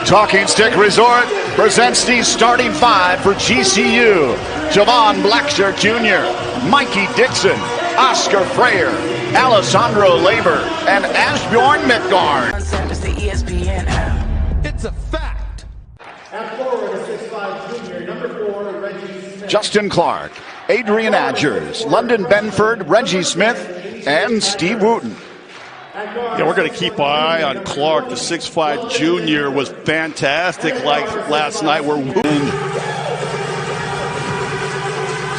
Talking Stick Resort presents the starting five for GCU. Javon Blackshirt Jr., Mikey Dixon, Oscar Freyer, Alessandro Labor, and Ashbjorn Midgard. It's a fact. At forward, a 6'5" junior, number 4, Reggie Smith. Justin Clark, Adrian Adgers, London Benford, Reggie Smith, and Steve Wooten. Yeah, we're going to keep our eye on Clark. The 6'5" junior was fantastic like last night. We're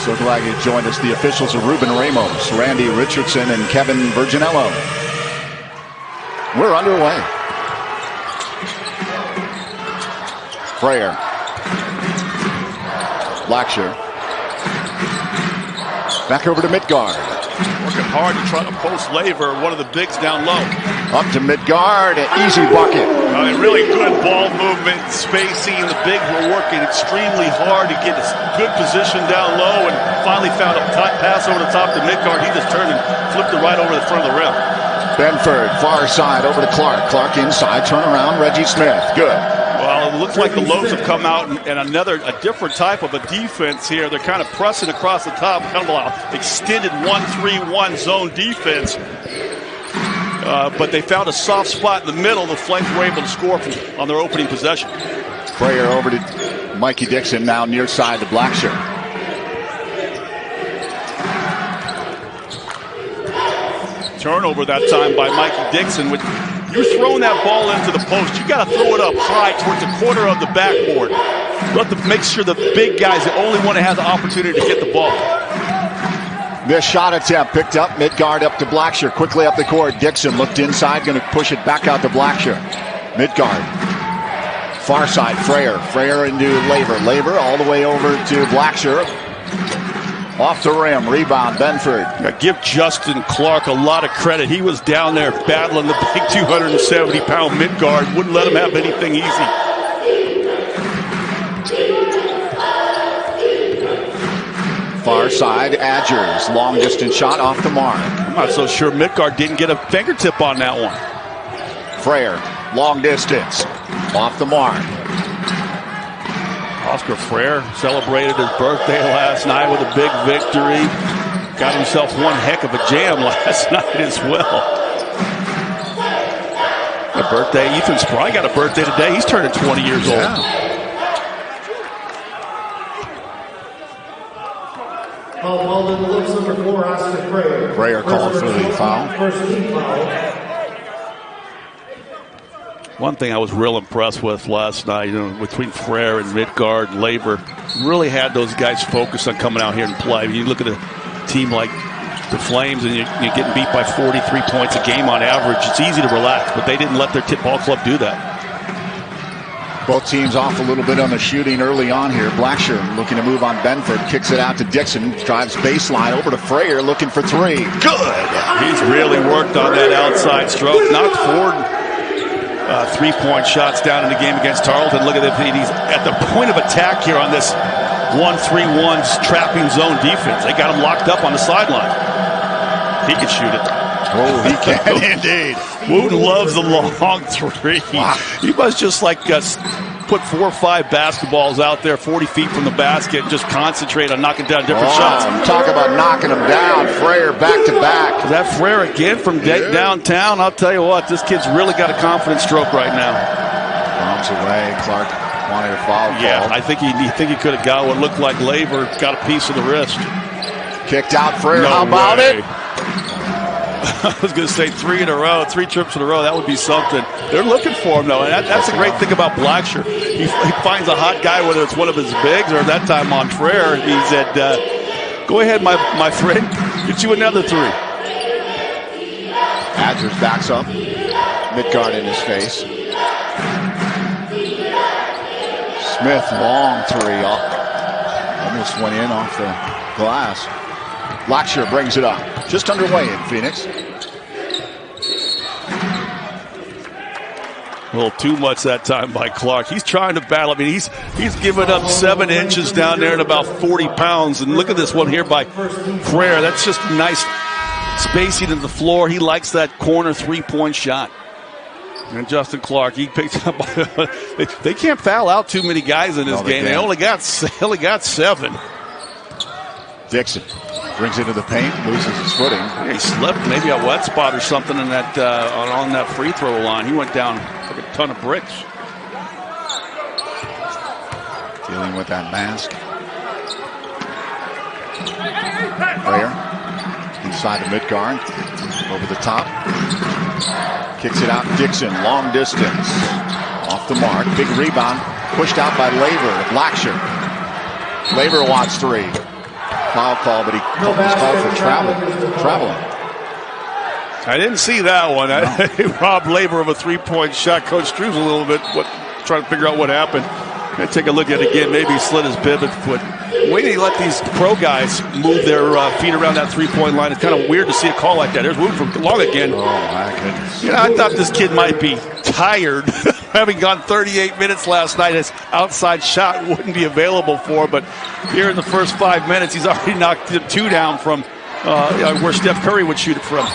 so glad you joined us. The officials are Ruben Ramos, Randy Richardson, and Kevin Virginello. We're underway. Freyer. Blackshirt. Back over to Midgard. working hard to try to post Laver, one of the bigs down low. Up to Midgard, an easy bucket. Really good ball movement, spacing. The bigs were working extremely hard to get a good position down low, and finally found a pass over the top to Midgard. He just turned and flipped it right over the front of the rim. Benford, far side, over to Clark. Clark inside, turn around, Reggie Smith. Good. Well, it looks like the Lobes have come out and a different type of a defense here. They're kind of pressing across the top, kind of an extended 1-3-1 zone defense. But they found a soft spot in the middle. The Flames were able to score on their opening possession. Freyer over to Mikey Dixon, now near side to Blackshirt. Turnover that time by Mikey Dixon. You're throwing that ball into the post. You got to throw it up high towards the corner of the backboard. You have to make sure the big guys, the only one that has the opportunity to get the ball. This shot attempt picked up, Midgard up to Blackshirt, quickly up the court. Dixon looked inside, going to push it back out to Blackshirt. Midgard, far side, Freyer. Freyer into Laver. Laver all the way over to Blackshirt. Off the rim, rebound, Benford. Give Justin Clark a lot of credit. He was down there battling the big 270-pound Midgard. Wouldn't let him have anything easy. Far side, Adgers, long distance shot off the mark. I'm not so sure Midgard didn't get a fingertip on that one. Freyer, long distance, off the mark. Oscar Freyer celebrated his birthday last night with a big victory. Got himself one heck of a jam last night as well. A birthday, Ethan Spry got a birthday today. He's turning 20 years old. Ball in the looks number 4, Oscar Freyer. Freyer called for the foul. First team foul. One thing I was real impressed with last night, between Freyer and Midgard and Laver, really had those guys focused on coming out here and play. You look at a team like the Flames and you're getting beat by 43 points a game on average. It's easy to relax, but they didn't let their ball club do that. Both teams off a little bit on the shooting early on here. Blackshirt looking to move on Benford, kicks it out to Dixon, drives baseline over to Freyer, looking for three. Good! He's really worked on that outside stroke, knocked forward. 3-point shots down in the game against Tarleton. Look at that. He's at the point of attack here on this 1-3-1 trapping zone defense. They got him locked up on the sideline. He can shoot it. Oh, he can indeed. Wooten loves the long three. Wow. He must just put 4 or 5 basketballs out there 40 feet from the basket and just concentrate on knocking down different shots. Talk about knocking them down. Freyer back to back. That Freyer again from downtown. I'll tell you what, this kid's really got a confident stroke right now. Bombs away. Clark wanted a foul call. Yeah, I think he could have got what looked like Laver, got a piece of the wrist. Kicked out Freyer. No How about way. it? I was going to say 3 in a row, 3 trips in a row. That would be something. They're looking for him, though. And that's the great thing about Blackshirt. He finds a hot guy, whether it's one of his bigs or that time on Freyer. He said, go ahead, my friend. Get you another 3. Adgers backs up. Midgard in his face. Smith, long 3. Almost went in off the glass. Blackshirt brings it up. Just underway in Phoenix. A little too much that time by Clark. He's trying to battle. I mean, he's given up 7 inches down there at about 40 pounds. And look at this one here by Freyer. That's just nice spacing in the floor. He likes that corner 3-point shot. And Justin Clark, he picked up. They can't foul out too many guys in this game. They only got 7. Dixon brings it to the paint, loses his footing. Yeah, he slipped, maybe a wet spot or something in that on that free throw line. He went down like a ton of bricks. Dealing with that mask. Player inside the midguard, over the top. Kicks it out, Dixon, long distance. Off the mark, big rebound, pushed out by Laver, Blackshear. Laver wants 3. Foul call, but he's called for traveling. I didn't see that one. No. Robbed Laver of a 3-point shot. Coach Drew's a little bit trying to figure out what happened. Gonna take a look at it again. Maybe he slid his pivot foot. Wait till he let these pro guys move their feet around that 3-point line. It's kind of weird to see a call like that. There's Wood from Long again. Oh, my goodness. You know, I thought this kid might be tired. Having gone 38 minutes last night, his outside shot wouldn't be available for him. But here in the first 5 minutes, he's already knocked 2 down from where Steph Curry would shoot it from.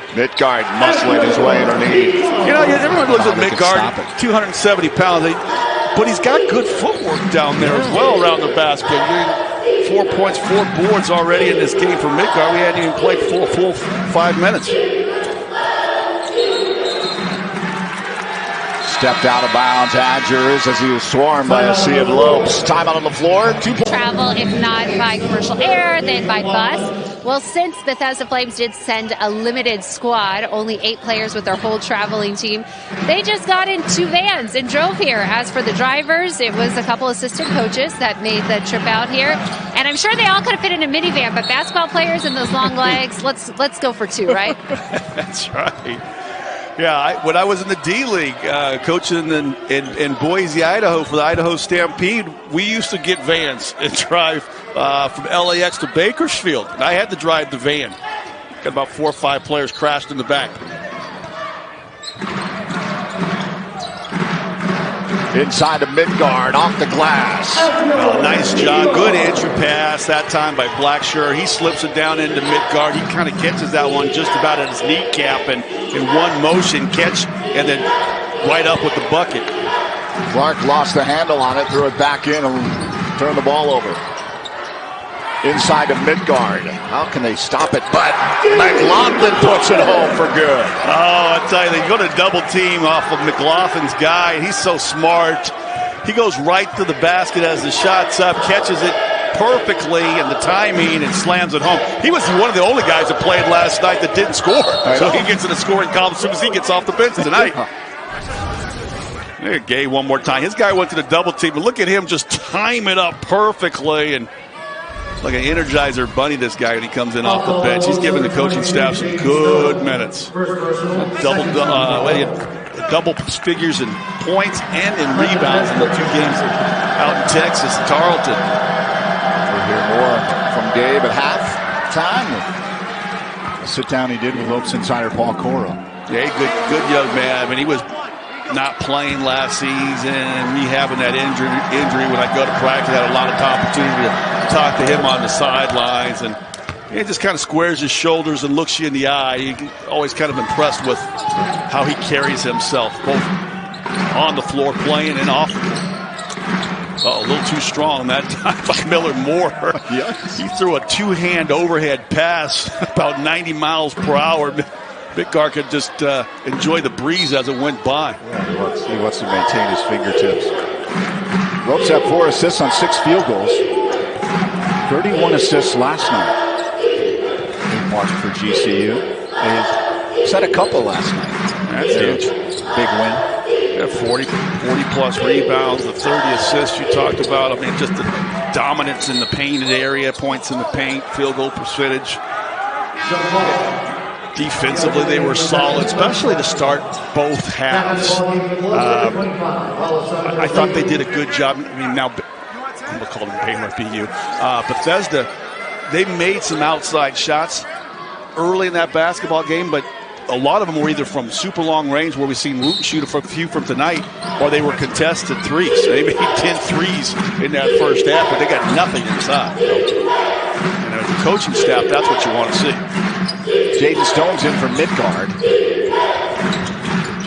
Midguard muscling his way underneath. You know, everyone looks at Midguard, 270 pounds. But he's got good footwork down there as well around the basket. 4 points, 4 boards already in this game for Midguard. We hadn't even played full 5 minutes. Stepped out of bounds, Adgers, as he was swarmed by a sea of Lopes. Time out on the floor. 2 points. Travel, if not by commercial air, then by bus. Well, since Bethesda Flames did send a limited squad, only 8 players with their whole traveling team, they just got in 2 vans and drove here. As for the drivers, it was a couple assistant coaches that made the trip out here. And I'm sure they all could have fit in a minivan, but basketball players and those long legs, let's go for 2, right? That's right. Yeah, when I was in the D-League coaching in Boise, Idaho for the Idaho Stampede, we used to get vans and drive from LAX to Bakersfield. And I had to drive the van. Got about 4 or 5 players crashed in the back. Inside the midguard, off the glass. Well, nice job. Good entry pass that time by Blackshear. He slips it down into midguard. He kind of catches that one just about at his kneecap and in one motion catch and then right up with the bucket. Clark lost the handle on it, threw it back in and turned the ball over. Inside the midguard. How can they stop it? But McLaughlin puts it home for good. Oh, I tell you, they go to double team off of McLaughlin's guy. He's so smart. He goes right to the basket as the shot's up, catches it perfectly in the timing and slams it home. He was one of the only guys that played last night that didn't score. So he gets in a scoring column as soon as he gets off the bench tonight. There, Gay one more time. His guy went to the double team, but look at him just time it up perfectly and like an Energizer bunny, this guy, when he comes in off the bench. He's giving the coaching staff some good minutes. Double figures in points and in rebounds in the 2 games out in Texas and Tarleton. We'll hear more from Gabe at halftime. The sit-down he did with Lopes insider Paul Coro. Yeah, good young man. I mean, he was not playing last season, me having that injury when I go to practice. I had a lot of opportunity to talk to him on the sidelines, and he just kind of squares his shoulders and looks you in the eye. You're always kind of impressed with how he carries himself, both on the floor playing and off. A little too strong that time by Miller Moore. Yes. He threw a 2-hand overhead pass about 90 miles per hour. Midguard could just enjoy the breeze as it went by. Yeah, he wants to maintain his fingertips. Lopes had 4 assists on 6 field goals. 31 assists last night. He marked for GCU. They set a couple last night. That's huge. Big win. Yeah, 40-plus rebounds, the 30 assists you talked about. I mean, just the dominance in the painted area, points in the paint, field goal percentage. Defensively, they were solid, especially to start both halves. I thought they did a good job. I mean, now I'm going to call them Baylor BU. Bethesda, they made some outside shots early in that basketball game, but a lot of them were either from super long range, where we've seen Wooten shoot a few from tonight, or they were contested threes. They made 10 threes in that first half, but they got nothing inside. And as a coaching staff, that's what you want to see. Jaden Stone's in for midguard.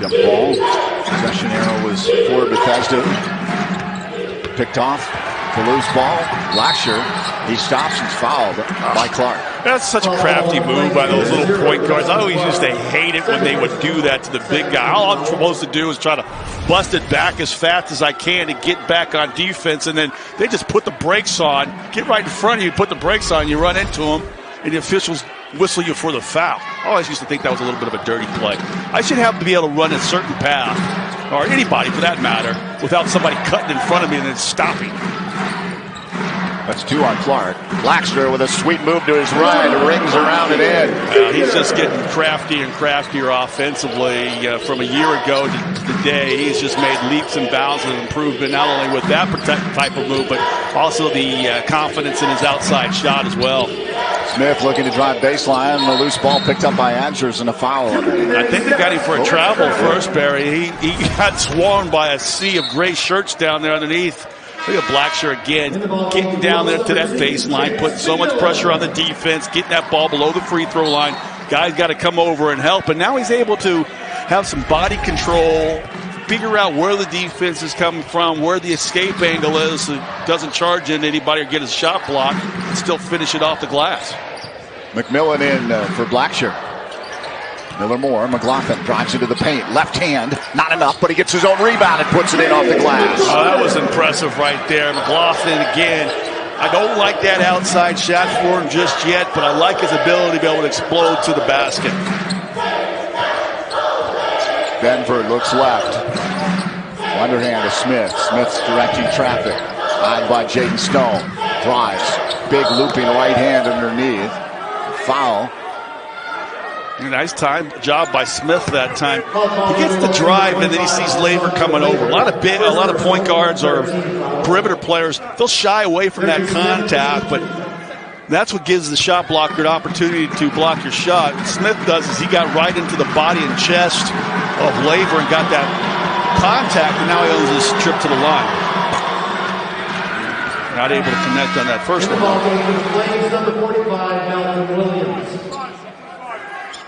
Jump ball. Possession arrow was for Bethesda. Picked off. The loose ball. Blacksher. He stops and fouled by Clark. That's such a crafty move by those little point guards. I always used to hate it when they would do that to the big guy. All I'm supposed to do is try to bust it back as fast as I can to get back on defense, and then they just put the brakes on, get right in front of you, put the brakes on, you run into them, and the officials whistle you for the foul. I always used to think that was a little bit of a dirty play. I should have to be able to run a certain path, or anybody for that matter, without somebody cutting in front of me and then stopping. That's 2 on Clark. Blacksher with a sweet move to his right, rings around and in. He's just getting craftier and craftier offensively from a year ago to today. He's just made leaps and bounds of improvement, not only with that type of move, but also the confidence in his outside shot as well. Smith looking to drive baseline. The loose ball picked up by Andrews and a foul. I think they got him for a travel first, Barry. He got swarmed by a sea of gray shirts down there underneath. Look at Blacksher again, getting down there to that baseline, putting so much pressure on the defense, getting that ball below the free throw line. Guys got to come over and help, and now he's able to have some body control, figure out where the defense is coming from, where the escape angle is, so it doesn't charge into anybody or get his shot blocked, and still finish it off the glass. McMillan in for Blacksher. Miller Moore, McLaughlin drives into the paint. Left hand, not enough, but he gets his own rebound and puts it in off the glass. Oh, that was impressive right there. McLaughlin again. I don't like that outside shot for him just yet, but I like his ability to be able to explode to the basket. Benford looks left. Underhand to Smith. Smith's directing traffic. Eyed by Jaden Stone. Drives. Big looping right hand underneath. Foul. Nice job by Smith that time. He gets the drive, and then he sees Laver coming over. A lot of point guards or perimeter players, they'll shy away from that contact, but that's what gives the shot blocker an opportunity to block your shot. What Smith does is he got right into the body and chest of Laver and got that contact, and now he owns his trip to the line. Not able to connect on that first one. Number 45, Malcolm Williams.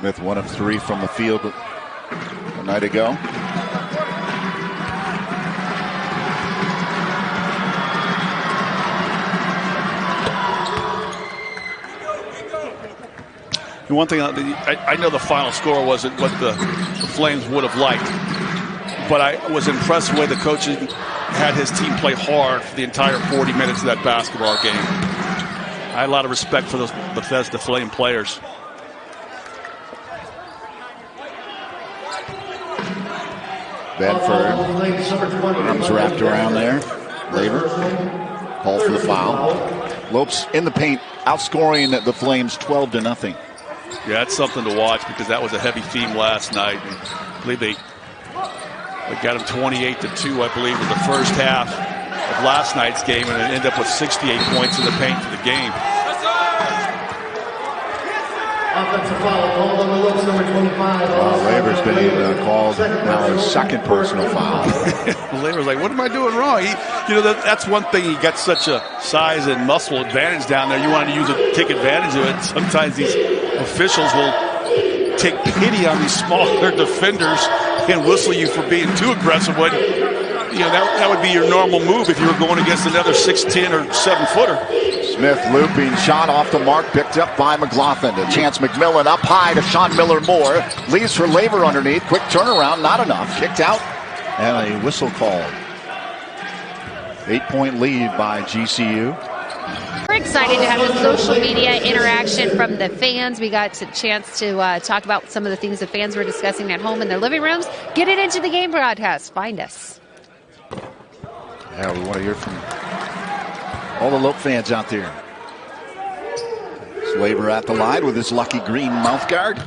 Smith 1 of 3 from the field a night ago. And one thing, I know the final score wasn't what the Flames would have liked, but I was impressed with the way the coach had his team play hard for the entire 40 minutes of that basketball game. I had a lot of respect for those Bethesda Flame players. Benford, arms wrapped around there. Laver, call for the foul. Lopes in the paint, outscoring the Flames 12-0. Yeah, that's something to watch because that was a heavy theme last night. And I believe they got them 28-2, I believe, in the first half of last night's game, and it ended up with 68 points in the paint for the game. Offensive foul called on the Lopes, number 25. Laver's been called now his second personal foul. Laver's like, what am I doing wrong? That's one thing. He got such a size and muscle advantage down there. You want to take advantage of it. Sometimes these officials will take pity on these smaller defenders and whistle you for being too aggressive. When that would be your normal move if you were going against another 6'10" or 7-footer. Smith looping, shot off the mark, picked up by McLaughlin. To Chance McMillan up high to Sean Miller Moore. Leaves for Laver underneath. Quick turnaround, not enough. Kicked out, and a whistle called. 8-point lead by GCU. We're excited to have the social media interaction from the fans. We got a chance to talk about some of the things the fans were discussing at home in their living rooms. Get it into the game broadcast. Find us. Yeah, we want to hear from all the Lope fans out there. Laver at the line with his lucky green mouth guard.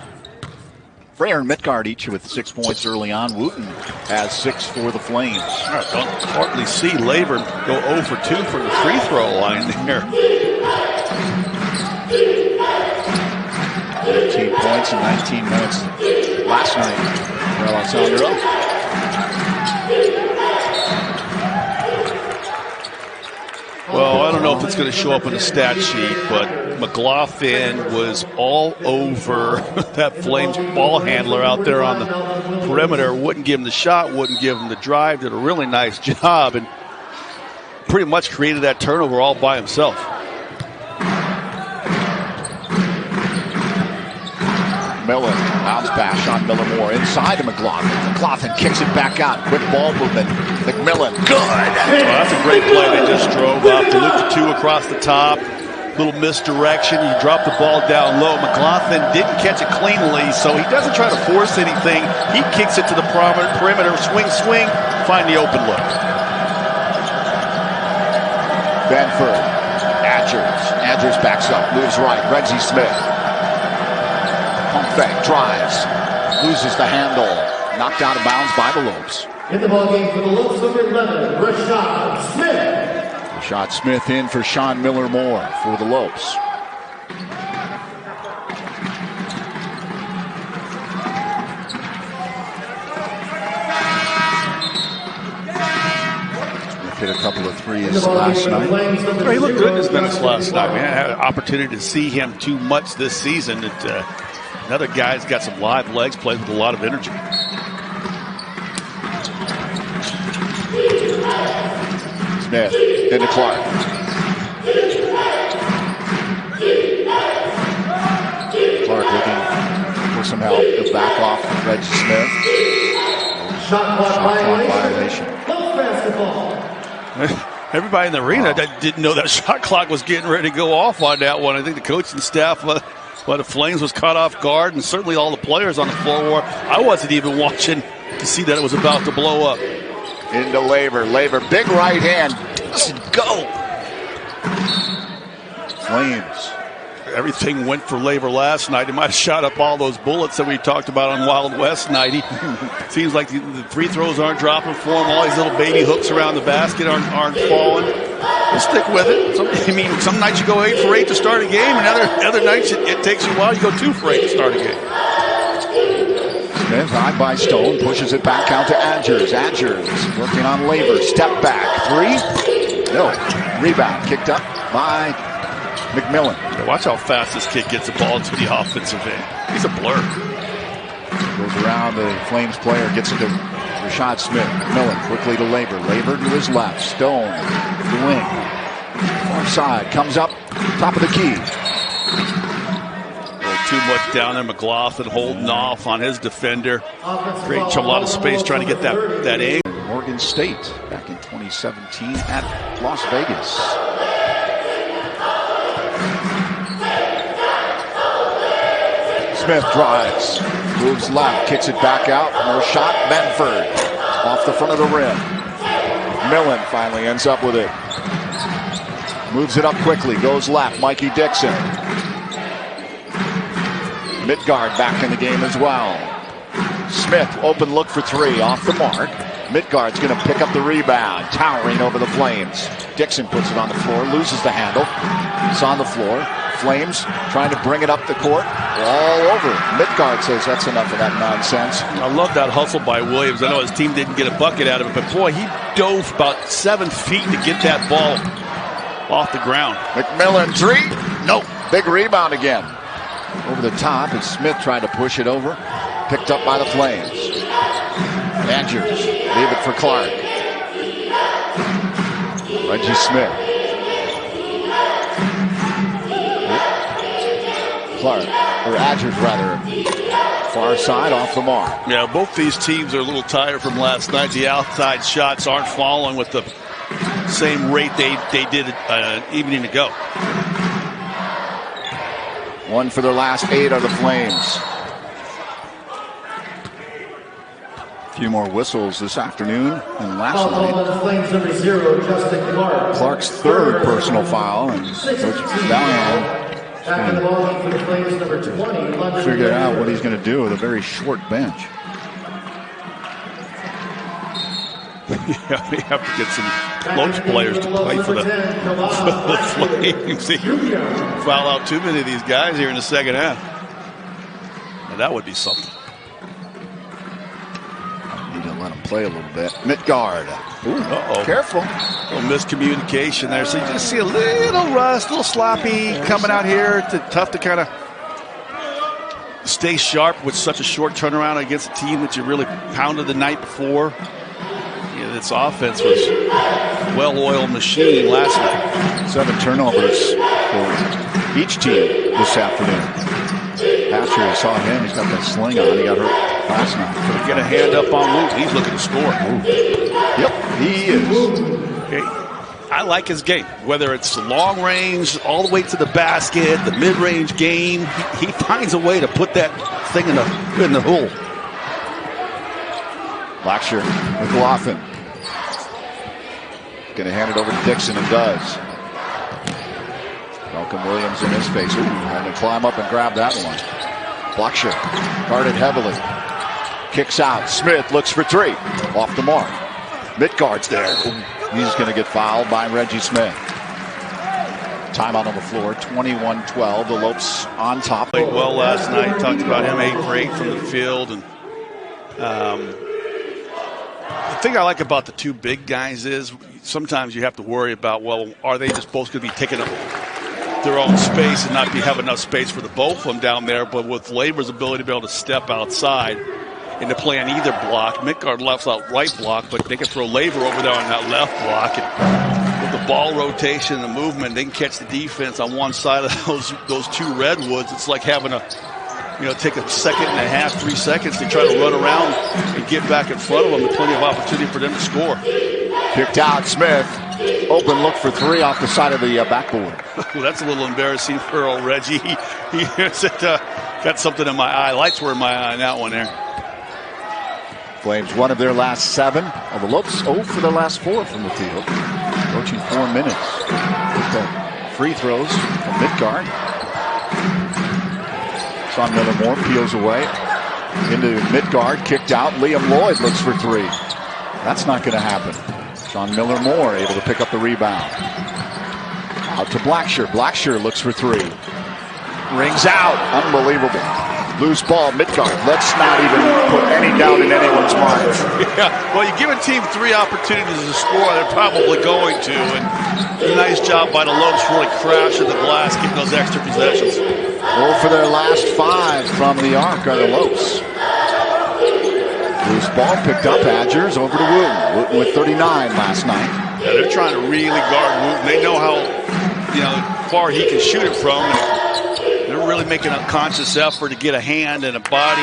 Freyer and Midgard each with 6 points early on. Wooten has 6 for the Flames. I don't hardly see Laver go 0 for 2 from the free throw line there. 13 points in 19 minutes last night for Alessandro. Well, I don't know if it's going to show up in the stat sheet, but McLaughlin was all over that Flames ball handler out there on the perimeter. Wouldn't give him the shot, wouldn't give him the drive. Did a really nice job and pretty much created that turnover all by himself. Miller, bounce pass, Sean Miller Moore inside to McLaughlin. McLaughlin kicks it back out. Quick ball movement. McMillan, good. Well, that's a great play. They just drove up. They looked at two across the top. Little misdirection. He dropped the ball down low. McLaughlin didn't catch it cleanly, so he doesn't try to force anything. He kicks it to the perimeter. Swing, find the open look. Benford, Adgers backs up, moves right. Reggie Smith. Pump fake, drives, loses the handle, knocked out of bounds by the Lopes. In the ballgame for the Lopes, number 11, Rashad Smith. Rashad Smith in for Sean Miller Moore for the Lopes. Smith hit a couple of threes last night. Well, he looked good in his minutes last night. Man, I had an opportunity to see him too much this season. Another guy's got some live legs, plays with a lot of energy. Smith into Clark. Clark looking for some help to back off Reggie Smith. Shot clock violation. Basketball. Everybody in the arena didn't know that shot clock was getting ready to go off on that one. I think the coaching staff the Flames was caught off guard, and certainly all the players on the floor were. I wasn't even watching to see that it was about to blow up. Into Laver, big right hand, doesn't go. Flames. Everything went for Laver last night. He might have shot up all those bullets that we talked about on Wild West night. He seems like the free throws aren't dropping for him. All these little baby hooks around the basket aren't falling. We'll stick with it. Some nights you go 8 for 8 to start a game, and other nights it takes you a while. You go 2 for 8 to start a game. Smith, eyed by Stone, pushes it back out to Adgers. Adgers working on Laver. Step back. 3. No. Rebound. Kicked up by McMillan. Yeah, watch how fast this kid gets the ball to the offensive end. He's a blur. Goes around the Flames player. Gets it to Rashad Smith. McMillan quickly to Laver. Laver to his left. Stone to the wing. Far side. Comes up. Top of the key. Too much down there. McLaughlin holding off on his defender. Creates a lot of space trying to get that angle. Morgan State back in 2017 at Las Vegas. Smith drives, moves left, kicks it back out. More shot. Benford off the front of the rim. Millen finally ends up with it. Moves it up quickly, goes left. Mikey Dixon. Midgard back in the game as well. Smith, open look for 3, off the mark. Midgard's going to pick up the rebound, towering over the Flames. Dixon puts it on the floor, loses the handle. It's on the floor. Flames trying to bring it up the court, all over. Midgard says that's enough of that nonsense. I love that hustle by Williams. I know his team didn't get a bucket out of it, but boy, he dove about 7 feet to get that ball off the ground. McMillan 3, nope. Big rebound again. Over the top, and Smith tried to push it over. Picked up by the Flames. Andrews, leave it for Clark. Reggie Smith. Clark, or Andrews rather. Far side, off the mark. Yeah, both these teams are a little tired from last night. The outside shots aren't falling with the same rate they did an evening ago. 1 for their last 8 are the Flames. A few more whistles this afternoon than last night. Flames number 0, Justin Clark. Clark's 3rd personal foul, and Coach Valiant Back in the ballgame for the Flames number 20. figure out what he's going to do with a very short bench. Yeah, we have to get some Lopes players to play for the Flames. Foul out too many of these guys here in the second half. And that would be something. Need to let him play a little bit. Midgard. Ooh, careful. A little miscommunication there. So you just see a little rust, a little sloppy coming out here. It's tough to kind of stay sharp with such a short turnaround against a team that you really pounded the night before. Yeah, this offense was a well-oiled machine last night. 7 turnovers for each team this afternoon. After you saw him, he's got that sling on. He got hurt last night. Could get a hand up on Luke. He's looking to score. Yep, he is. Okay. I like his game, whether it's long range, all the way to the basket, the mid-range game. He finds a way to put that thing in the hole. Blackshear, McLaughlin. Going to hand it over to Dixon and does. Malcolm Williams in his face. Ooh, having to climb up and grab that one. Blackshear guarded heavily. Kicks out. Smith looks for 3. Off the mark. Midgard's there. Ooh. He's going to get fouled by Reggie Smith. Timeout on the floor, 21-12. The Lopes on top. Played well last night. Talked about him 8 for 8 from the field. And the thing I like about the 2 big guys is sometimes you have to worry about, well, are they just both going to be taking up their own space and not have enough space for the both of them down there? But with Labor's ability to be able to step outside and to play on either block. Midgard left out right block, but they can throw Labor over there on that left block. And with the ball rotation and the movement, they can catch the defense on one side of those 2 redwoods. It's like having to, take a second and a half, 3 seconds to try to run around and get back in front of them. There's plenty of opportunity for them to score. Kicked out. Smith. Open look for 3 off the side of the backboard. Well, that's a little embarrassing for old Reggie. He said, got something in my eye. Lights were in my eye on that one there. Flames 1 of their last 7. The Lopes 0 for their last 4 from the field. Approaching 4 minutes. With the free throws from Midgard. Sean Miller-Moore peels away. Into Midgard, kicked out. Liam Lloyd looks for 3. That's not going to happen. Sean Miller-Moore able to pick up the rebound. Out to Blackshear. Blackshear looks for 3. Rings out. Unbelievable. Loose ball, Midgard. Let's not even put any doubt in anyone's minds. Yeah, well, you give a team 3 opportunities to score, they're probably going to. And a nice job by the Lopes really crashing the glass, getting those extra possessions. 0 for their last 5 from the arc are the Lopes. Loose ball picked up. Adgers over to Wooten. Wooten with 39 last night. Yeah, they're trying to really guard Wooten. They know how far he can shoot it from. They're really making a conscious effort to get a hand and a body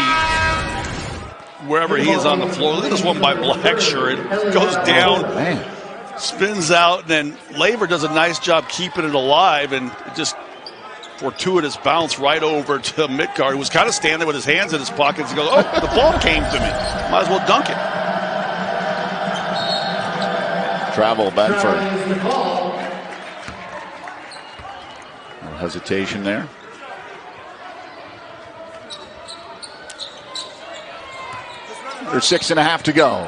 wherever he is on the floor. Look at this one by Blackshear. It goes down, spins out, and then Labor does a nice job keeping it alive, and it just fortuitous bounce right over to Midgard, who was kind of standing with his hands in his pockets and goes, oh, the ball came to me. Might as well dunk it. Travel, Bedford. No hesitation there. There's 6.5 to go.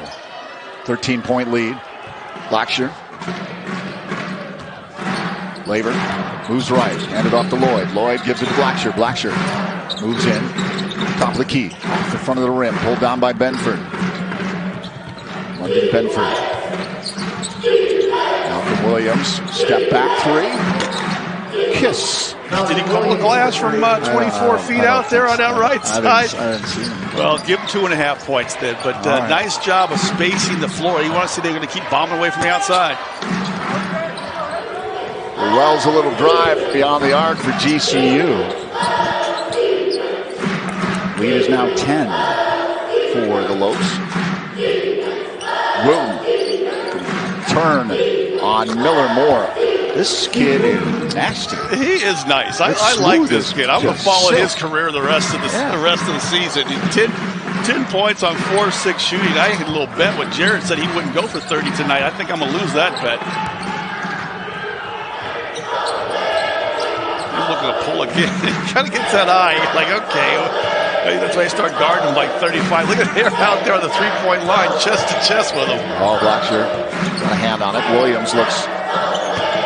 13-point lead. Blackshear. Labor moves right. Handed off to Lloyd. Lloyd gives it to Blackshear. Blackshear moves in. Top of the key. Off the front of the rim. Pulled down by Benford. London Benford. Malcolm Williams. Step back 3. Kiss. Did he call the glass from 24 feet out there on that right side? I didn't see him. Well, give him 2.5 points then. But right. Nice job of spacing the floor. You want to see they're going to keep bombing away from the outside. Wells a little drive beyond the arc for GCU. Lead is now 10 for the Lopes. Wooten. Turn on Miller-Moore. This kid is nasty. He is nice. I like this kid. I'm going to follow his career the rest of the season. 10 points on 4-6 shooting. I had a little bet when Jared said he wouldn't go for 30 tonight. I think I'm going to lose that bet. He's looking to pull again. He kind of gets that eye. Like, okay. That's why I start guarding him like 35. Look at him out there on the 3-point line, chest to chest with him. All Blackshear got a hand on it. Williams looks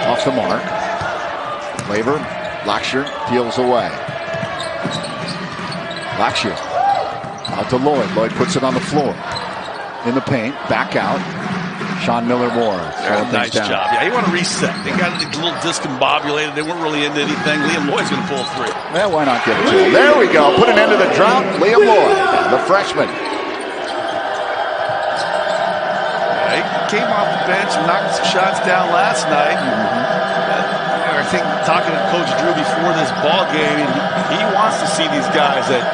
off the mark. Labor, Blackshear peels away. Blackshear out to Lloyd. Lloyd puts it on the floor. in the paint, back out. Sean Miller-Moore. Nice job. Yeah, you want to reset. They got a little discombobulated. They weren't really into anything. Liam Lloyd's going to pull three. Well, why not give it to him? There we go. Put an end to the drought. Liam Lloyd, the freshman. Yeah, he came off the bench and knocked some shots down last night. I think talking to Coach Drew before this ball game, he wants to see these guys that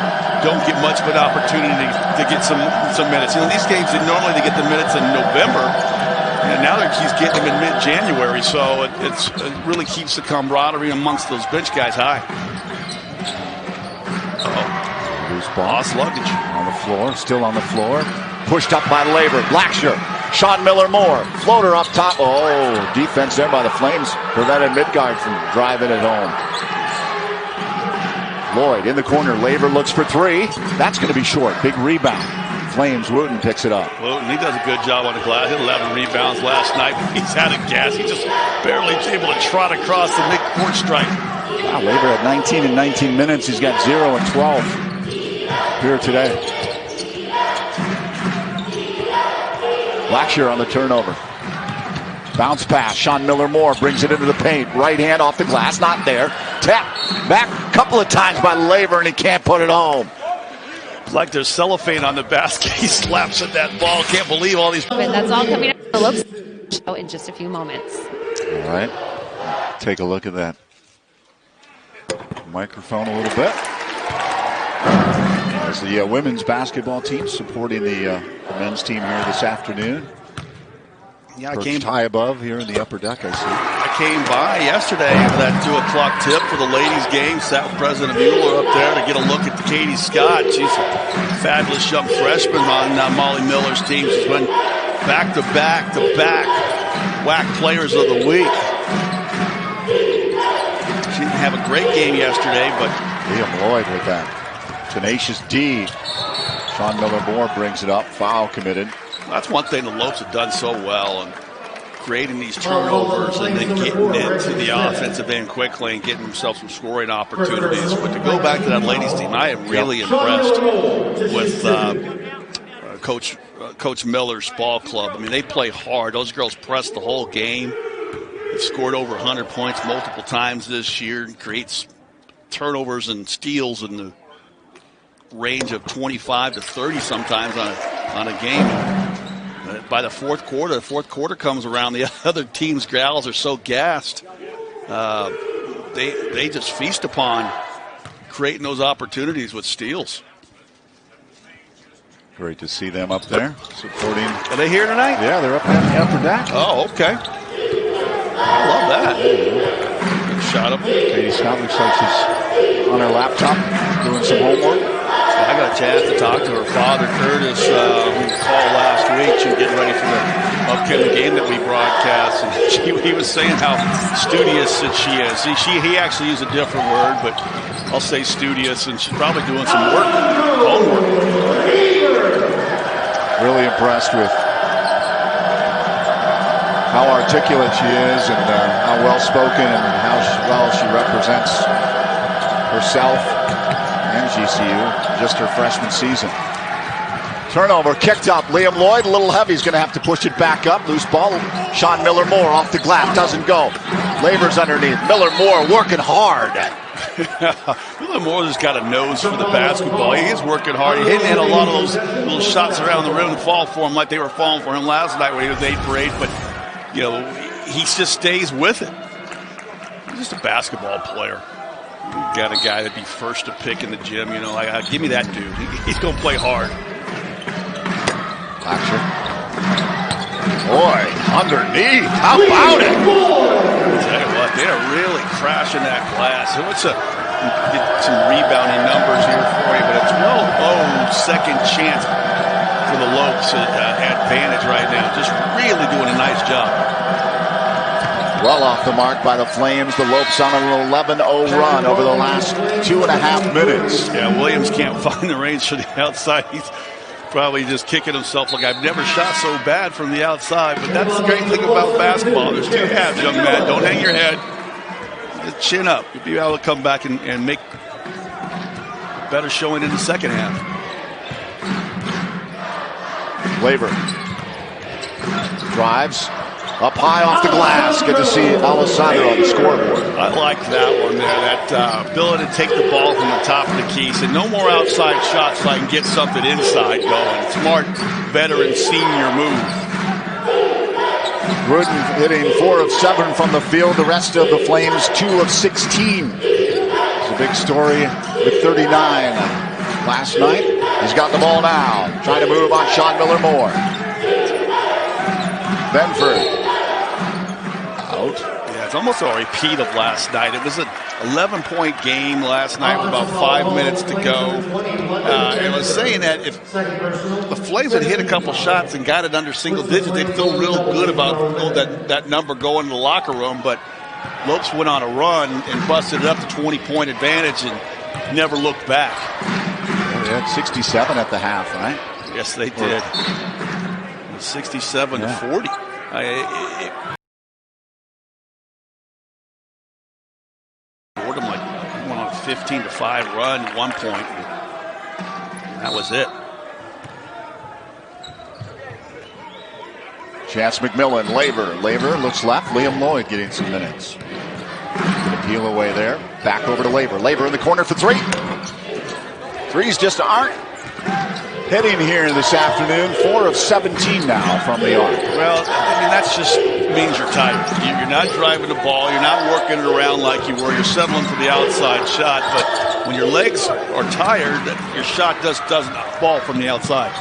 don't get much of an opportunity to get some minutes. You know, these games, normally they get the minutes in November, and now he's getting them in mid-January, so it really keeps the camaraderie amongst those bench guys high. Loose ball. Lost luggage. On the floor, still on the floor. Pushed up by Labor. Blackshear. Sean Miller-Moore. Floater up top. Oh, defense there by the Flames prevented Midgard from driving it home. Lloyd in the corner. Labor looks for three. That's going to be short. Big rebound. Flames. Wooten picks it up. Wooten, he does a good job on the glass. He had 11 rebounds last night. He's out of gas. He's just barely able to trot across the mid-court stripe. Wow, Labor at 19 in 19 minutes. He's got 0 and 12 here today. Blackshear on the turnover. Bounce pass. Sean Miller-Moore brings it into the paint. Right hand off the glass. Not there. Tap. Back a couple of times by Labor, and he can't put it home. It's like there's cellophane on the basket. He slaps at that ball. Can't believe all these. And that's all coming up the Lopes show in just a few moments. All right. Take a look at that microphone a little bit. As the women's basketball team supporting the men's team here this afternoon. Yeah, I came high above here in the upper deck, I see. I came by yesterday for that 2 o'clock tip for the ladies' game. Sat with President Mueller up there to get a look at Katie Scott. She's a fabulous young freshman on Molly Miller's team. She's been back-to-back WAC Players of the Week. She didn't have a great game yesterday, but Liam Lloyd with that tenacious D. Sean Miller-Moore brings it up. Foul committed. That's one thing the Lopes have done so well, and creating these turnovers and then getting into the offensive end quickly and getting themselves some scoring opportunities. But to go back to that ladies team, I am really impressed with Coach Miller's ball club. I mean, they play hard. Those girls press the whole game. They've scored over 100 points multiple times this year and creates turnovers and steals in the range of 25 to 30 sometimes on a game. By the fourth quarter comes around, the other team's gals are so gassed. They just feast upon creating those opportunities with steals. Great to see them up there supporting. Are they here tonight? Yeah, they're up in the upper deck. Oh, okay. I love that. Good shot of them. Katie Scott looks like she's on her laptop doing some homework. I got a chance to talk to her father, Curtis, who called last week. She was getting ready for the upcoming game that we broadcast. And he was saying how studious that she is. He actually used a different word, but I'll say studious, and she's probably doing some homework. Really impressed with how articulate she is and how well-spoken and how well she represents herself and GCU, just her freshman season. Turnover, kicked up. Liam Lloyd, a little heavy. He's going to have to push it back up. Loose ball. Sean Miller-Moore off the glass. Doesn't go. Labor's underneath. Miller-Moore working hard. Miller-Moore has got a nose for the basketball. He is working hard. He hit a lot of those little shots around the rim and fall for him like they were falling for him last night when he was 8 for 8. But, you know, he just stays with it. He's just a basketball player. You got a guy that'd be first to pick in the gym, you know. Give me that dude. He's going to play hard. Blackshear. Boy, underneath. How about it? I'll tell you what, they are really crashing that glass. So it's get some rebounding numbers here for you, but it's well-owned second chance for the Lopes advantage right now. Just really doing a nice job. Well off the mark by the Flames. The Lopes on an 11-0 run over the last 2.5 minutes. Yeah, Williams can't find the range for the outside. He's probably just kicking himself like, I've never shot so bad from the outside. But that's the great thing about basketball. There's two halves, young man. Don't hang your head. Just chin up. You'll be able to come back and make a better showing in the second half. Labor drives up high off the glass. Good to see Alessandro on the scoreboard. I like that one there, that ability to take the ball from the top of the key. So no more outside shots so I can get something inside going. Smart veteran senior move. Gruden hitting 4 of 7 from the field. The rest of the Flames 2 of 16. It's a big story with 39 last night. He's got the ball now. Trying to move on Sean Miller-Moore. Benford. Out. Yeah, it's almost a repeat of last night. It was an 11-point game last night with about 5 minutes to go. I was saying that if the Flames had hit a couple shots and got it under single digits, they'd feel real good about that number going to the locker room. But Lopes went on a run and busted it up to 20-point advantage and never looked back. They had 67 at the half, right? Yes, they did. 67 to 40. Fordham went on a 15-5 run at one point. That was it. Chance McMillan, Labor looks left. Liam Lloyd getting some minutes. Gonna peel away there. Back over to Labor. Labor in the corner for 3. Threes just aren't hitting here this afternoon. 4 of 17 now from the arc. Well, I mean, that just means you're tired. You're not driving the ball. You're not working it around like you were. You're settling for the outside shot. But when your legs are tired, your shot doesn't fall from the outside.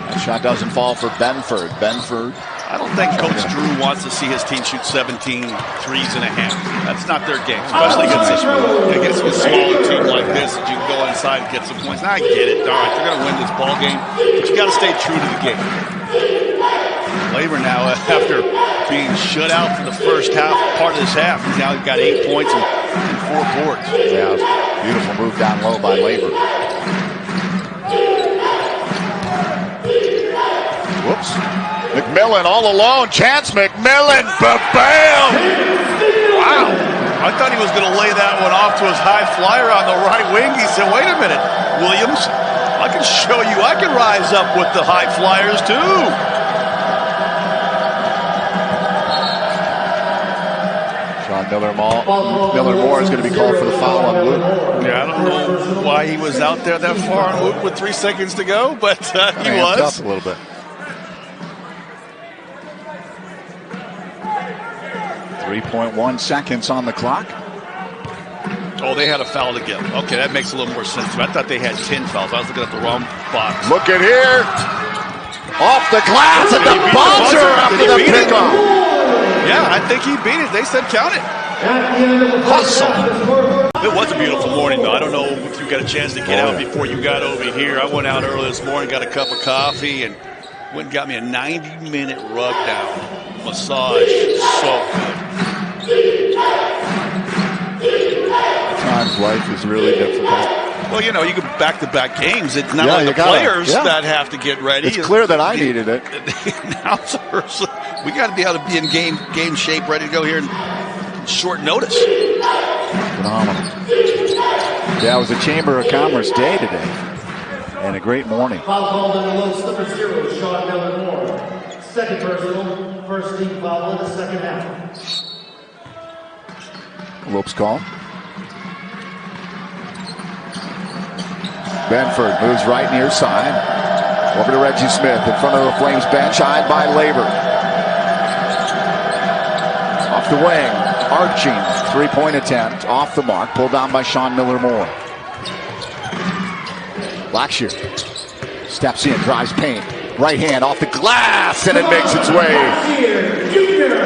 That shot doesn't fall for Benford. I don't think Coach Drew wants to see his team shoot 17 threes and a half. That's not their game, especially against a smaller team like this that you can go inside and get some points. Now, I get it. All right, they're going to win this ball game, but you got to stay true to the game. Labor now, after being shut out for the first half, part of this half, he's now got 8 points and 4 boards. Yeah, beautiful move down low by Labor. Whoops. McMillan all alone. Chance McMillan. Ba-bam! Wow. I thought he was going to lay that one off to his high flyer on the right wing. He said, wait a minute, Williams, I can show you I can rise up with the high flyers too. Sean Miller-Moore is going to be called for the foul on Luke. Yeah, I don't know why he was out there that far on Luke with 3 seconds to go, but he was. Up a little bit. 3.1 seconds on the clock. Oh, they had a foul to give. Okay, that makes a little more sense. I thought they had 10 fouls. I was looking at the wrong box. Look at here. Off the glass at the buzzer after the pickoff. Yeah, I think he beat it. They said count it. Hustle. It was a beautiful morning, though. I don't know if you got a chance to get out before you got over here. I went out early this morning, got a cup of coffee, and went and got me a 90-minute rub down massage. So good. At times life is really difficult. Well, you know, you can back-to-back games. It's not like the players that have to get ready. It's clear that I needed it. The announcers, we got to be able to be in game shape, ready to go here in short notice. Phenomenal. Yeah, it was a Chamber of Commerce day today. And a great morning. Foul called in the Lopes, number 0, Sean Miller-Moore. Second personal, first team foul in the second half. Lopes call. Benford moves right near side. Over to Reggie Smith in front of the Flames bench, eyed by Labor. Off the wing, arching, 3-point attempt, off the mark, pulled down by Sean Miller-Moore. Blackshear steps in, drives paint, right hand off the glass, and it makes its way.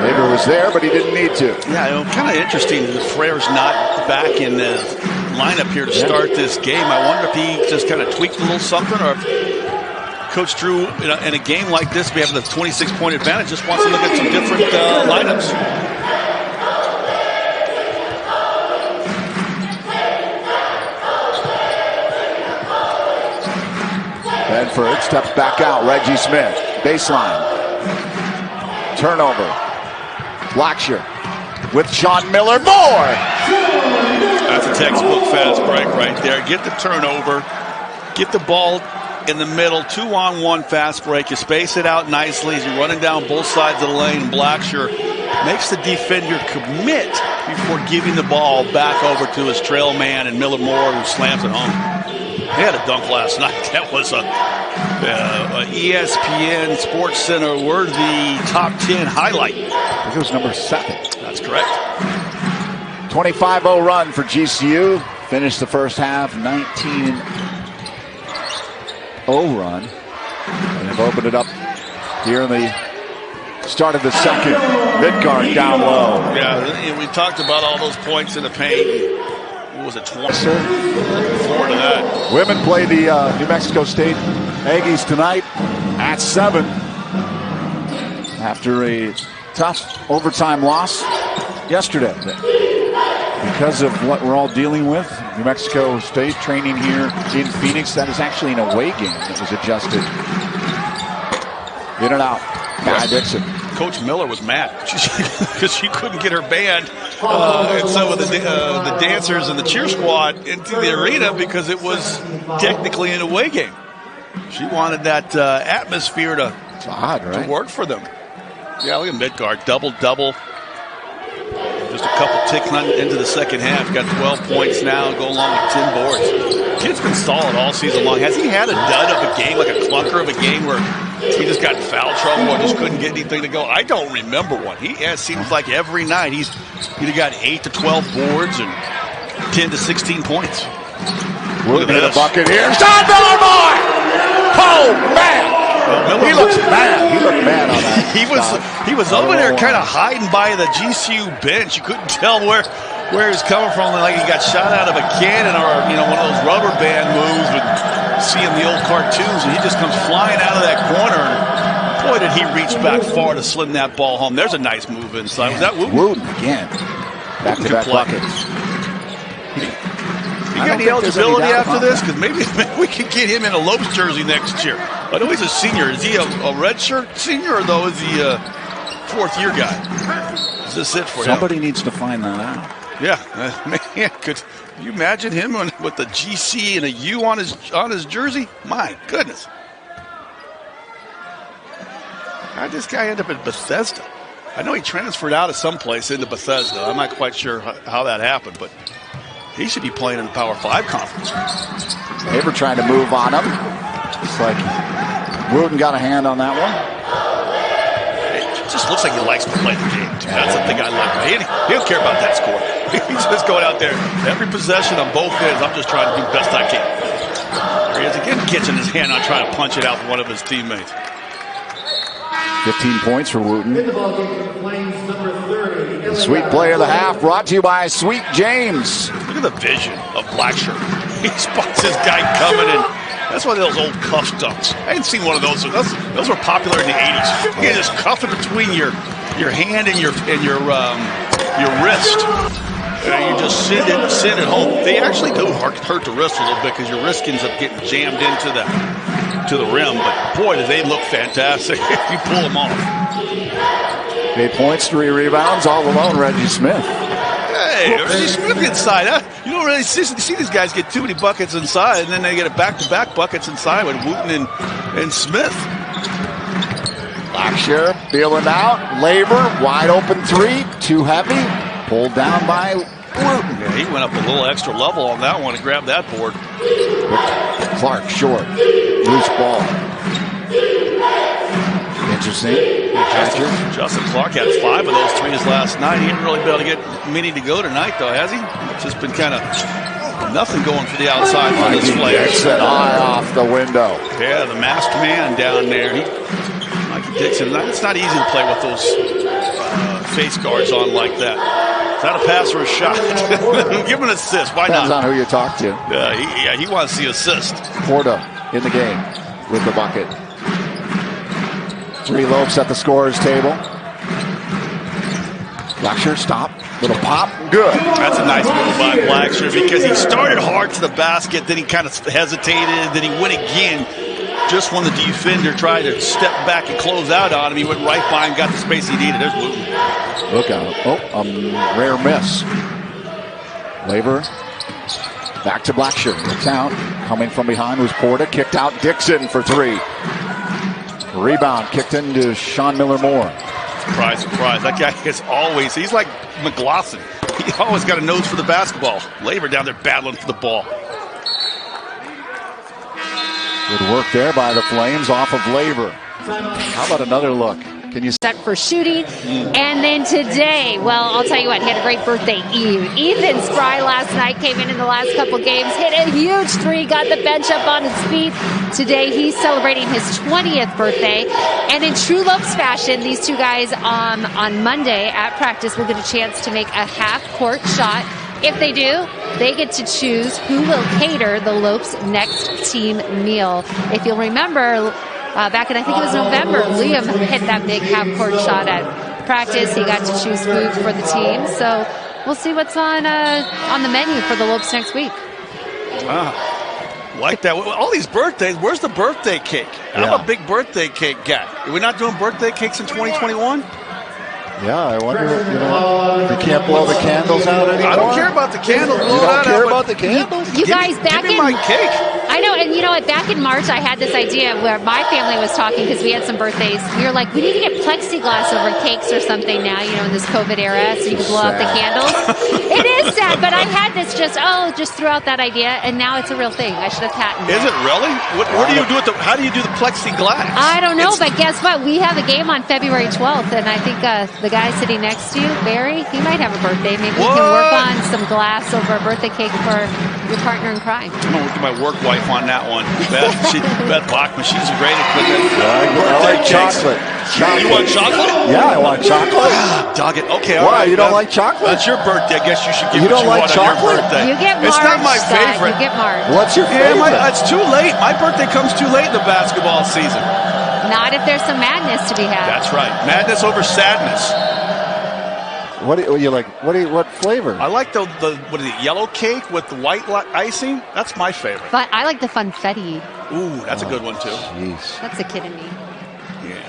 Labor was there, but he didn't need to. Yeah, you know, kind of interesting that Frere's not back in the lineup here to start this game. I wonder if he just kind of tweaked a little something, or if Coach Drew, in a game like this, we have the 26-point advantage, just wants to look at some different lineups. Benford steps back out. Reggie Smith, baseline. Turnover. Blackshear with Sean Miller-Moore. That's a textbook fast break right there. Get the turnover. Get the ball in the middle, 2-on-1 fast break. You space it out nicely as you're running down both sides of the lane. And Blackshear makes the defender commit before giving the ball back over to his trail man and Miller Moore, who slams it home. He had a dunk last night. That was a ESPN Sports Center worthy top 10 highlight. I think it was number 7. That's correct. 25-0 run for GCU. Finished the first half 19-0 run. And have opened it up here in the start of the second. Midgard down low. Yeah, we talked about all those points in the paint. What was it, 20? Looking forward to that. Women play the New Mexico State Aggies tonight at 7 after a tough overtime loss yesterday. Because of what we're all dealing with, New Mexico State training here in Phoenix. That is actually an away game that was adjusted. In and out. Guy Dixon. Coach Miller was mad because she couldn't get her band and some of the dancers and the cheer squad into the arena because it was technically an away game. She wanted that atmosphere to, it's odd, right? To work for them. Yeah, look at Midgard, double-double. Just a couple ticks into the second half. Got 12 points now, go along with 10 boards. Kid's been solid all season long. Has he had a dud of a game, like a clunker of a game where he just got in foul trouble or just couldn't get anything to go? I don't remember one. It seems like every night he's either got 8 to 12 boards and 10 to 16 points. Look at the bucket here. Sean Miller boy! Oh, man! He looks mad. He looked mad on that. He was over there kind of hiding by the GCU bench. You couldn't tell where he's coming from. Like he got shot out of a cannon or one of those rubber band moves with seeing the old cartoons, and he just comes flying out of that corner. And boy, did he reach back far to slim that ball home. There's a nice move inside. Was that Wooten? Wooten again. Back-to-back buckets. You got any eligibility after this? Because maybe we could get him in a Lopes jersey next year. I know he's a senior. Is he a redshirt senior, or though is he a fourth-year guy? Is this it for him? Somebody needs to find that out. Yeah, man, could you imagine him with the GC and a U on his jersey? My goodness. How did this guy end up at Bethesda? I know he transferred out of someplace into Bethesda. I'm not quite sure how that happened, but he should be playing in the Power 5 conference. They were trying to move on him. It's like Wooten got a hand on that one. It just looks like he likes to play the game, too. That's the thing I like. He don't care about that score. He's just going out there. Every possession on both ends, I'm just trying to do the best I can. There he is again, catching his hand on trying to punch it out for one of his teammates. 15 points for Wooten. In the ballgame for the Flames, number 30. Sweet play of the half brought to you by Sweet James. Look at the vision of Blackshear. He spots this guy coming in. That's one of those old cuff dunks. I hadn't seen one of those. Those were popular in the 80s. You can just cuff it between your hand and your wrist. You just send it home. They actually do hurt the wrist a little bit because your wrist ends up getting jammed into the rim. But boy, do they look fantastic if you pull them off. 8 points, 3 rebounds, all alone, Reggie Smith. Hey, Reggie Smith inside. You don't really see these guys get too many buckets inside, and then they get a back-to-back buckets inside with Wooten and Smith. Blackshear feeling out. Labor, wide open 3, too heavy. Pulled down by Wooten. Yeah, he went up a little extra level on that one to grab that board. Clark short. Loose ball. Interesting. Justin Clark had 5 of those threes last night. He didn't really be able to get many to go tonight, though, has he? It's just been kind of nothing going for the outside for this player. Exit high off the window. Yeah, the masked man down there. Mikey Dixon. It's not easy to play with those face guards on like that. Is that a pass or a shot? Give him an assist. Why Depends not? on who you talk to. He wants the assist. Porta in the game with the bucket. 3 Lopes at the scorer's table. Blackshear, stop. Little pop. Good. That's a nice move by Blackshear because he started hard to the basket, then he kind of hesitated, then he went again. Just when the defender tried to step back and close out on him, he went right by and got the space he needed. There's Wooten. Look out. Oh, a rare miss. Labor Back to Blackshear. It's out. Coming from behind was Porta. Kicked out Dixon for 3. Rebound kicked into Sean Miller-Moore. Surprise, surprise. That guy is always, he's like McLaughlin. He always got a nose for the basketball. Laver down there battling for the ball. Good work there by the Flames off of Laver. How about another look? Can you set for shooting? And then today, well, I'll tell you what, he had a great birthday eve. Ethan Spry last night came in the last couple games, hit a huge 3, got the bench up on his feet. Today, he's celebrating his 20th birthday. And in true Lopes fashion, these two guys on Monday at practice will get a chance to make a half-court shot. If they do, they get to choose who will cater the Lopes' next team meal. If you'll remember, back in, I think it was November, Liam hit that big half-court shot at practice. He got to choose food for the team. So we'll see what's on the menu for the Lopes next week. Like that. All these birthdays, where's the birthday cake? Yeah. I'm a big birthday cake guy. Are we not doing birthday cakes in 2021? Yeah, I wonder, you can't blow the candles out anymore? I don't care about the candles. You don't care about the candles? You guys, back give me in my cake. I know, and you know what? Back in March, I had this idea where my family was talking because we had some birthdays. We were like, we need to get plexiglass over cakes or something now, in this COVID era, so you can blow out the candles. It is sad, but I had this just threw out that idea, and now it's a real thing. I should have patented it. Is it really? What do you do with how do you do the plexiglass? I don't know, but guess what? We have a game on February 12th, and I think the guy sitting next to you, Barry, he might have a birthday. Maybe we can work on some glass over a birthday cake for your partner in crime. I'm going to look at my work wife on that one. Beth Bachman, she's great at cooking. I like chocolate. You want chocolate? Yeah, I want chocolate. Dog it. Okay, Why? all right. You don't like chocolate? That's your birthday. I guess you should give You what don't you like want on chocolate? your birthday. You get March. It's not my Scott. favorite. You get March. What's your Yeah, favorite? it's too late. My birthday comes too late in the basketball season. Not if there's some madness to be had. That's right. Madness over sadness. What do you like? What flavor? I like the what is it, yellow cake with the white icing? That's my favorite. But I like the funfetti. Ooh, that's a good one too. Jeez. That's a kid in me. Yeah.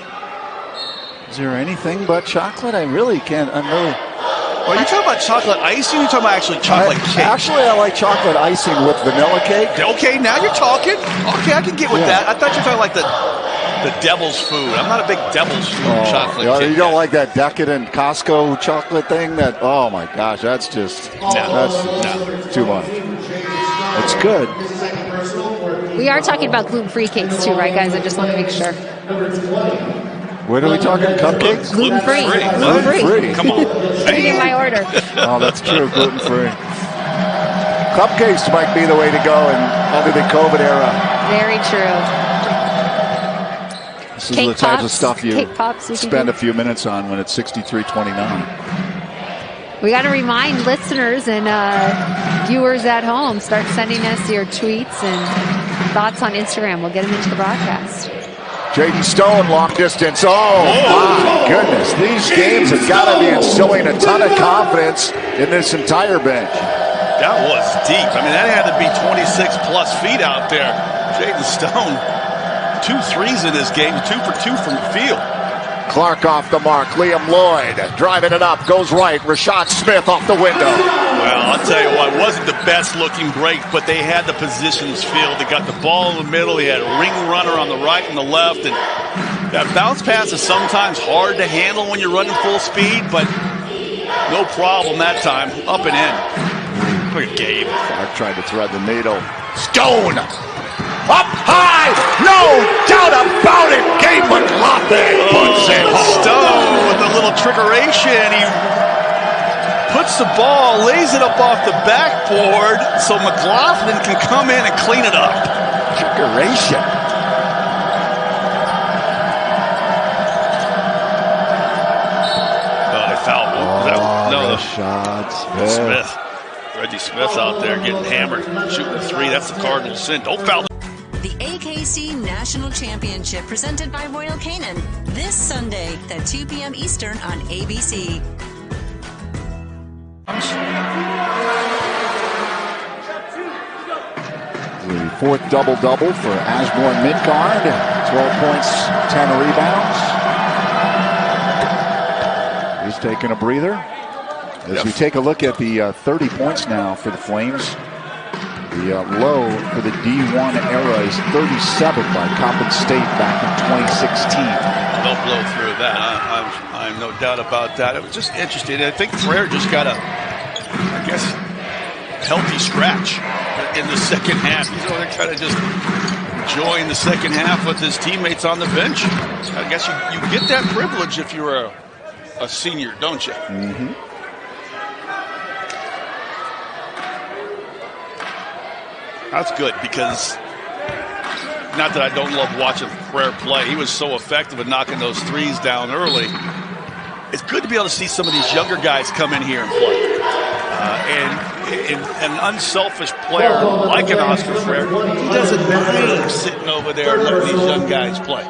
Is there anything but chocolate? I really can't. Well, you talking about chocolate icing? Or you talking about actually chocolate cake? Actually, I like chocolate icing with vanilla cake. Okay, now you're talking. Okay, I can get with that. I thought you were talking like the devil's food. I'm not a big devil's food chocolate cake. You don't like that decadent Costco chocolate thing? Oh my gosh, that's just that's too much. It's good. We are talking about gluten-free cakes too, right, guys? I just want to make sure. What are we talking? Cupcakes? Gluten-free. Gluten-free. Come on. Hey. In my order. Oh, that's true. Gluten-free. Cupcakes might be the way to go under the COVID era. Very true. This is the type of stuff you spend a few minutes on when it's 63-29. We got to remind listeners and viewers at home, start sending us your tweets and thoughts on Instagram. We'll get them into the broadcast. Jaden Stone, long distance. Oh, my goodness. These games have got to be instilling a ton of confidence in this entire bench. That was deep. I mean, that had to be 26-plus feet out there. Jaden Stone, 2 threes in this game, 2 for 2 from the field. Clark off the mark. Liam Lloyd driving it up. Goes right. Rashad Smith off the window. Well, I'll tell you what, it wasn't the best looking break, but they had the positions filled. They got the ball in the middle. He had a ring runner on the right and the left. And that bounce pass is sometimes hard to handle when you're running full speed, but no problem that time. Up and in. Look at Gabe. Clark tried to thread the needle. Stone! Up high! No doubt about it! Gabe McLaughlin puts it home. Stone with a little trickeration. He puts the ball, lays it up off the backboard so McLaughlin can come in and clean it up. Trickeration. Oh, they fouled him. No, Rashad Smith. Reggie Smith out there getting hammered, shooting a 3. That's the Cardinals' sin. Don't foul. The AKC National Championship presented by Royal Canin this Sunday at 2 p.m. Eastern on ABC. The 4th double-double for Ashbourne Midgard. 12 points, 10 rebounds. He's taking a breather. As we take a look at the 30 points now for the Flames. The low for the D1 era is 37 by Coppin State back in 2016. They'll blow through that. I'm no doubt about that. It was just interesting. I think Frere just got a, I guess, healthy scratch in the second half. He's over there kind of just enjoying the second half with his teammates on the bench. I guess you get that privilege if you're a senior, don't you? Mm-hmm. That's good because, not that I don't love watching Frere play, he was so effective at knocking those threes down early. It's good to be able to see some of these younger guys come in here and play. And an unselfish player like an Oscar Frere, he doesn't mind sitting over there and letting these young guys play.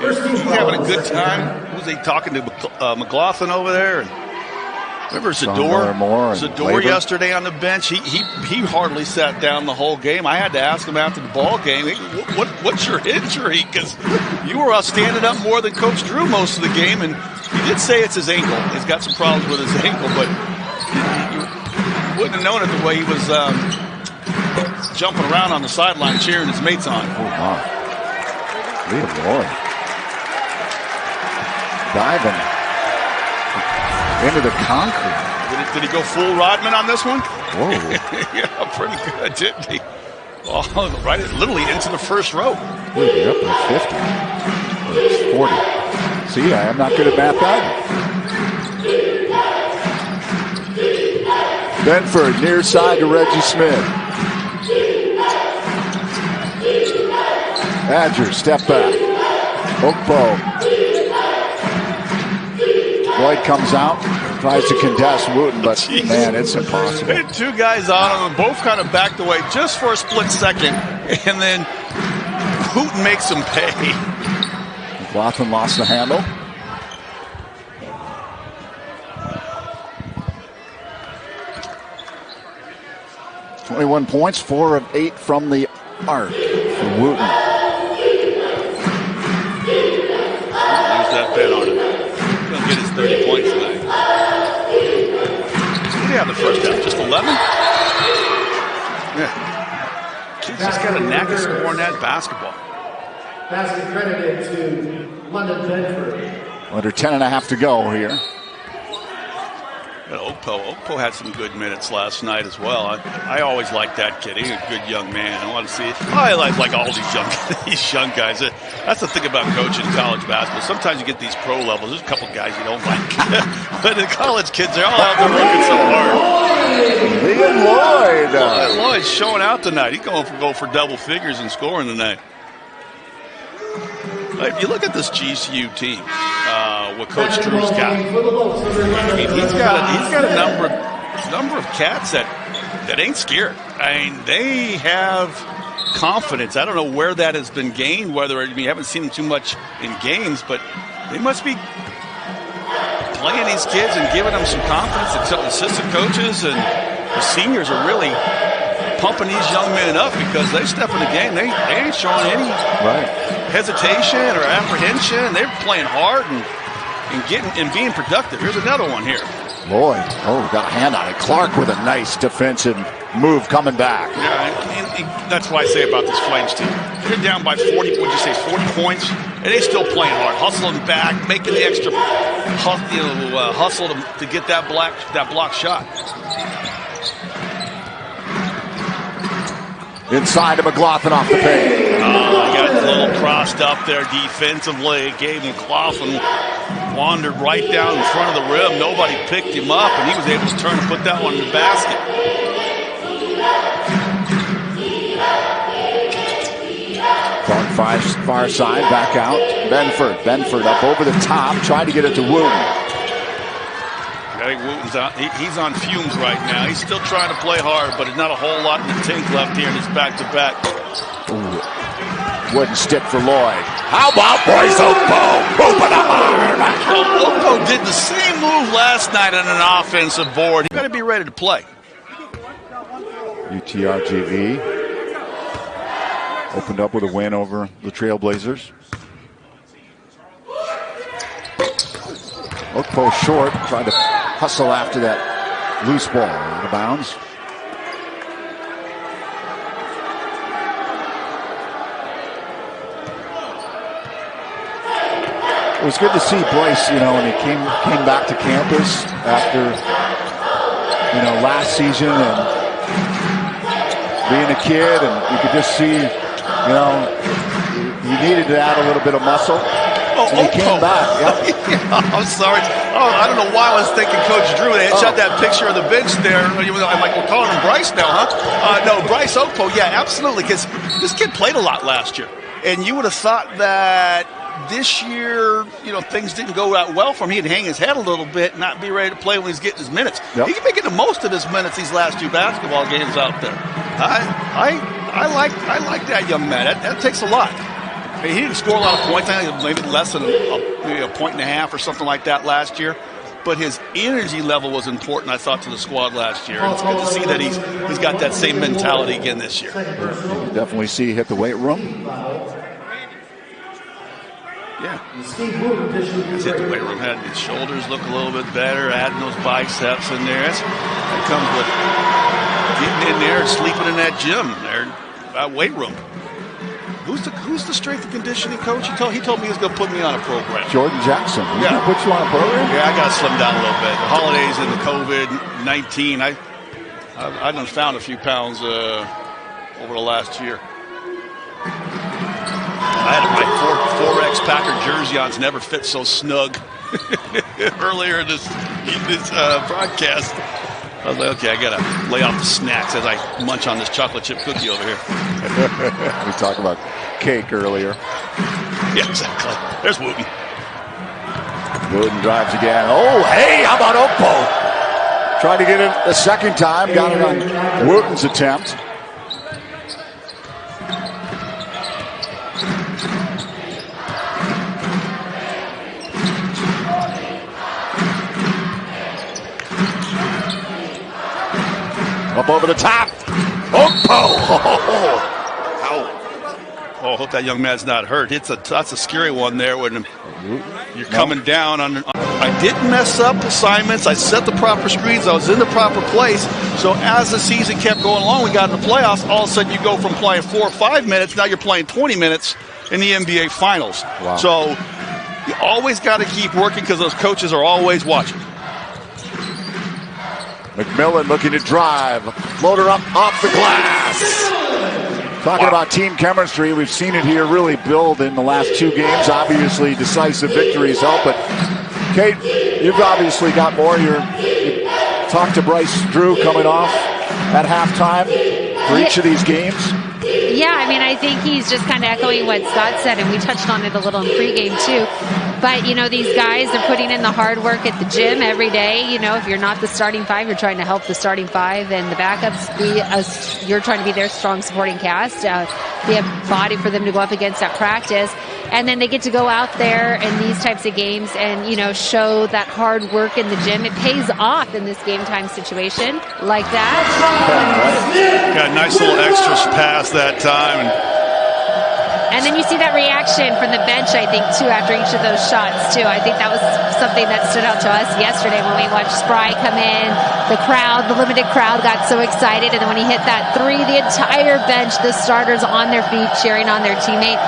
He's having a good time. Who's he talking to? McLaughlin over there? And remember Zador yesterday on the bench? He hardly sat down the whole game. I had to ask him after the ball game, what's your injury? Because you were standing up more than Coach Drew most of the game, and he did say it's his ankle. He's got some problems with his ankle, but you wouldn't have known it the way he was jumping around on the sideline cheering his mates on. Oh, wow. Lead Lloyd. Diving into the concrete. Did he go full Rodman on this one? Whoa. Yeah, pretty good, didn't he? Oh, right, literally into the first row. Dude, you're up at 50. It's 40. See, I am not good at math either. Benford, near side to Reggie Smith. Badger, step back. Okpo. Lloyd comes out, tries to contest Wooten, but man, it's impossible. They had two guys on him, and both kind of backed away just for a split second, and then Wooten makes him pay. McLaughlin lost the handle. .21 points, 4 of 8 from the arc for Wooten. Use that bet on him. He's going to get his 30 points tonight. What do you have the first half? Just 11? Yeah. Kid's just got a knack of scoring that basketball. Basket credited to London Benford. Under 10.5 to go here. Okpo had some good minutes last night as well. I always liked that kid. He's a good young man. I want to see it. I like all these young guys. That's the thing about coaching college basketball. Sometimes you get these pro levels. There's a couple guys you don't like. But the college kids, they're all out there working so hard. Liam Lloyd. Lloyd's showing out tonight. He's going to go for double figures in scoring tonight. If you look at this GCU team, what Coach Drew's got, I mean, he's got a number of cats that ain't scared. I mean, they have confidence. I don't know where that has been gained. Whether you haven't seen them too much in games, but they must be playing these kids and giving them some confidence. Except assistant coaches and the seniors are really pumping these young men up because they step in the game. They ain't showing any hesitation or apprehension. They're playing hard and being productive. Here's another one here. Lloyd, got a hand on it. Clark with a nice defensive move coming back. Yeah, and that's what I say about this Flames team. They're down by 40, what'd you say, 40 points, and they still playing hard, hustling back, making the extra hustle to get that block shot. Inside to McLaughlin off the paint. He got a little crossed up there defensively. Gave McLaughlin, wandered right down in front of the rim. Nobody picked him up, and he was able to turn and put that one in the basket. Clark far side, back out. Benford up over the top, trying to get it to Wooten. I think Wooten's he's on fumes right now. He's still trying to play hard, but there's not a whole lot in the tank left here in this back-to-back. Wooden stick for Lloyd. How about Bryce Okpo? Open up hard. Okpo did the same move last night on an offensive board. He's got to be ready to play. UTRGV opened up with a win over the Trailblazers. Okpo short, trying to hustle after that loose ball. Out of bounds. It was good to see Bryce, when he came back to campus after, last season and being a kid, and you could just see, he needed to add a little bit of muscle. And he came back. Yep. I'm sorry. Oh, I don't know why I was thinking Coach Drew. They had shot that picture of the bench there. I'm like, we're calling him Bryce now, huh? No, Bryce Okpo. Yeah, absolutely. Because this kid played a lot last year. And you would have thought that this year, things didn't go that well for him. He'd hang his head a little bit and not be ready to play when he's getting his minutes. Yep. He can make the most of his minutes these last 2 basketball games out there. I like that young man. That takes a lot. He didn't score a lot of points. I think maybe less than maybe a point and a half or something like that last year. But his energy level was important, I thought, to the squad last year. And it's good to see that he's got that same mentality again this year. You definitely see he hit the weight room. Yeah. He's hit the weight room. Had his shoulders look a little bit better, adding those biceps in there. That comes with getting in there and sleeping in that gym there, that weight room. Who's the strength and conditioning coach? He told me he was going to put me on a program. Jordan Jackson. He's going to put you on a program? Yeah, I got to slim down a little bit. The holidays and the COVID-19, I done found a few pounds over the last year. I had my 4X Packer jersey on. It's never fit so snug. Earlier in this broadcast, I was like, okay, I got to lay off the snacks as I munch on this chocolate chip cookie over here. We talked about cake earlier. Yeah, exactly. There's Wooten. Wooten drives again. Oh, hey, how about Okpo? Tried to get it the second time. Got it on Wooten's attempt. Up over the top. Okpo. Oh, I hope that young man's not hurt. That's a scary one there when you're coming down. I didn't mess up assignments. I set the proper screens. I was in the proper place. So as the season kept going along, we got in the playoffs. All of a sudden, you go from playing 4 or 5 minutes. Now you're playing 20 minutes in the NBA Finals. Wow. So you always got to keep working because those coaches are always watching. McMillan looking to drive. Floater up off the glass. Talking about team chemistry, we've seen it here really build in the last 2 games. Obviously, decisive victories help, but Kate, you've obviously got more. You talked to Bryce Drew coming off at halftime for each of these games. Yeah, I mean, I think he's just kind of echoing what Scott said, and we touched on it a little in pregame too. But, these guys are putting in the hard work at the gym every day. If you're not the starting 5, you're trying to help the starting 5 and the backups. You're trying to be their strong supporting cast, be a body for them to go up against at practice. And then they get to go out there in these types of games and, show that hard work in the gym. It pays off in this game time situation like that. Got a nice little extra pass that time. And then you see that reaction from the bench, I think, too, after each of those shots, too. I think that was something that stood out to us yesterday when we watched Spry come in. The limited crowd got so excited. And then when he hit that 3, the entire bench, the starters on their feet cheering on their teammate.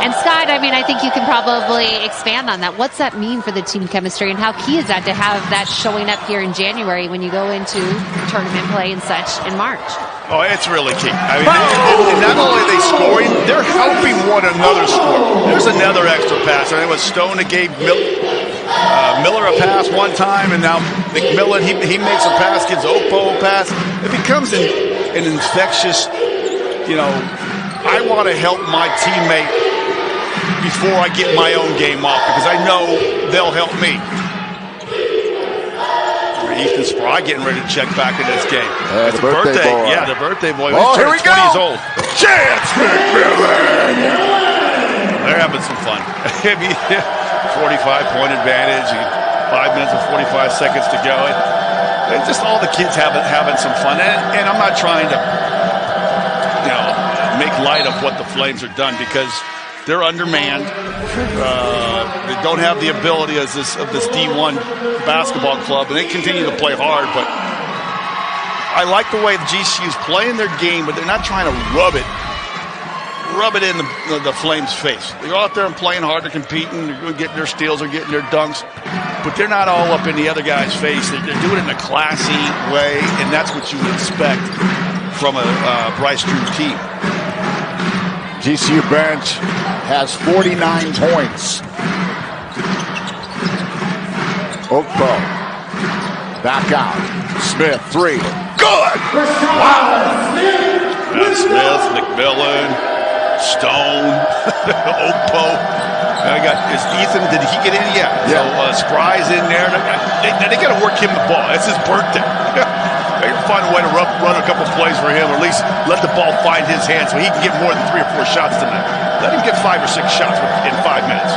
And Scott, I mean, I think you can probably expand on that. What's that mean for the team chemistry, and how key is that to have that showing up here in January when you go into tournament play and such in March? Oh, it's really key. I mean, and not only are they scoring, they're helping one another score. There's another extra pass. I mean, it was Stone that gave Miller a pass one time, and now McMillan, he makes a pass, gives Okpo a pass. It becomes an infectious, I want to help my teammate before I get my own game off because I know they'll help me. Ethan Spry getting ready to check back in this game. It's a birthday boy. Yeah, the birthday boy. Oh, here we go. 20 years old. Chance McMillan. They're having some fun. 45-point advantage. 5 minutes and 45 seconds to go. And just all the kids having some fun. And I'm not trying to, make light of what the Flames are done because they're undermanned. They don't have the ability of this D1 basketball club, and they continue to play hard. But I like the way the GCU's playing their game, but they're not trying to rub it rub it in the Flames' face. They're out there and playing hard. They're competing. They're getting their steals. They're getting their dunks. But they're not all up in the other guy's face. They're doing it in a classy way, and that's what you would expect from a Bryce Drew team. GCU bench has 49 points. Okpo. Back out. Smith, 3. Good! Wow! Smith, McMillan, Stone, Okpo. Is Ethan, did he get in? Yeah. So Spry's in there. They got to work him the ball. It's his birthday. They can find a way to run a couple plays for him, or at least let the ball find his hand so he can get more than 3 or 4 shots tonight. Let him get 5 or 6 shots in 5 minutes.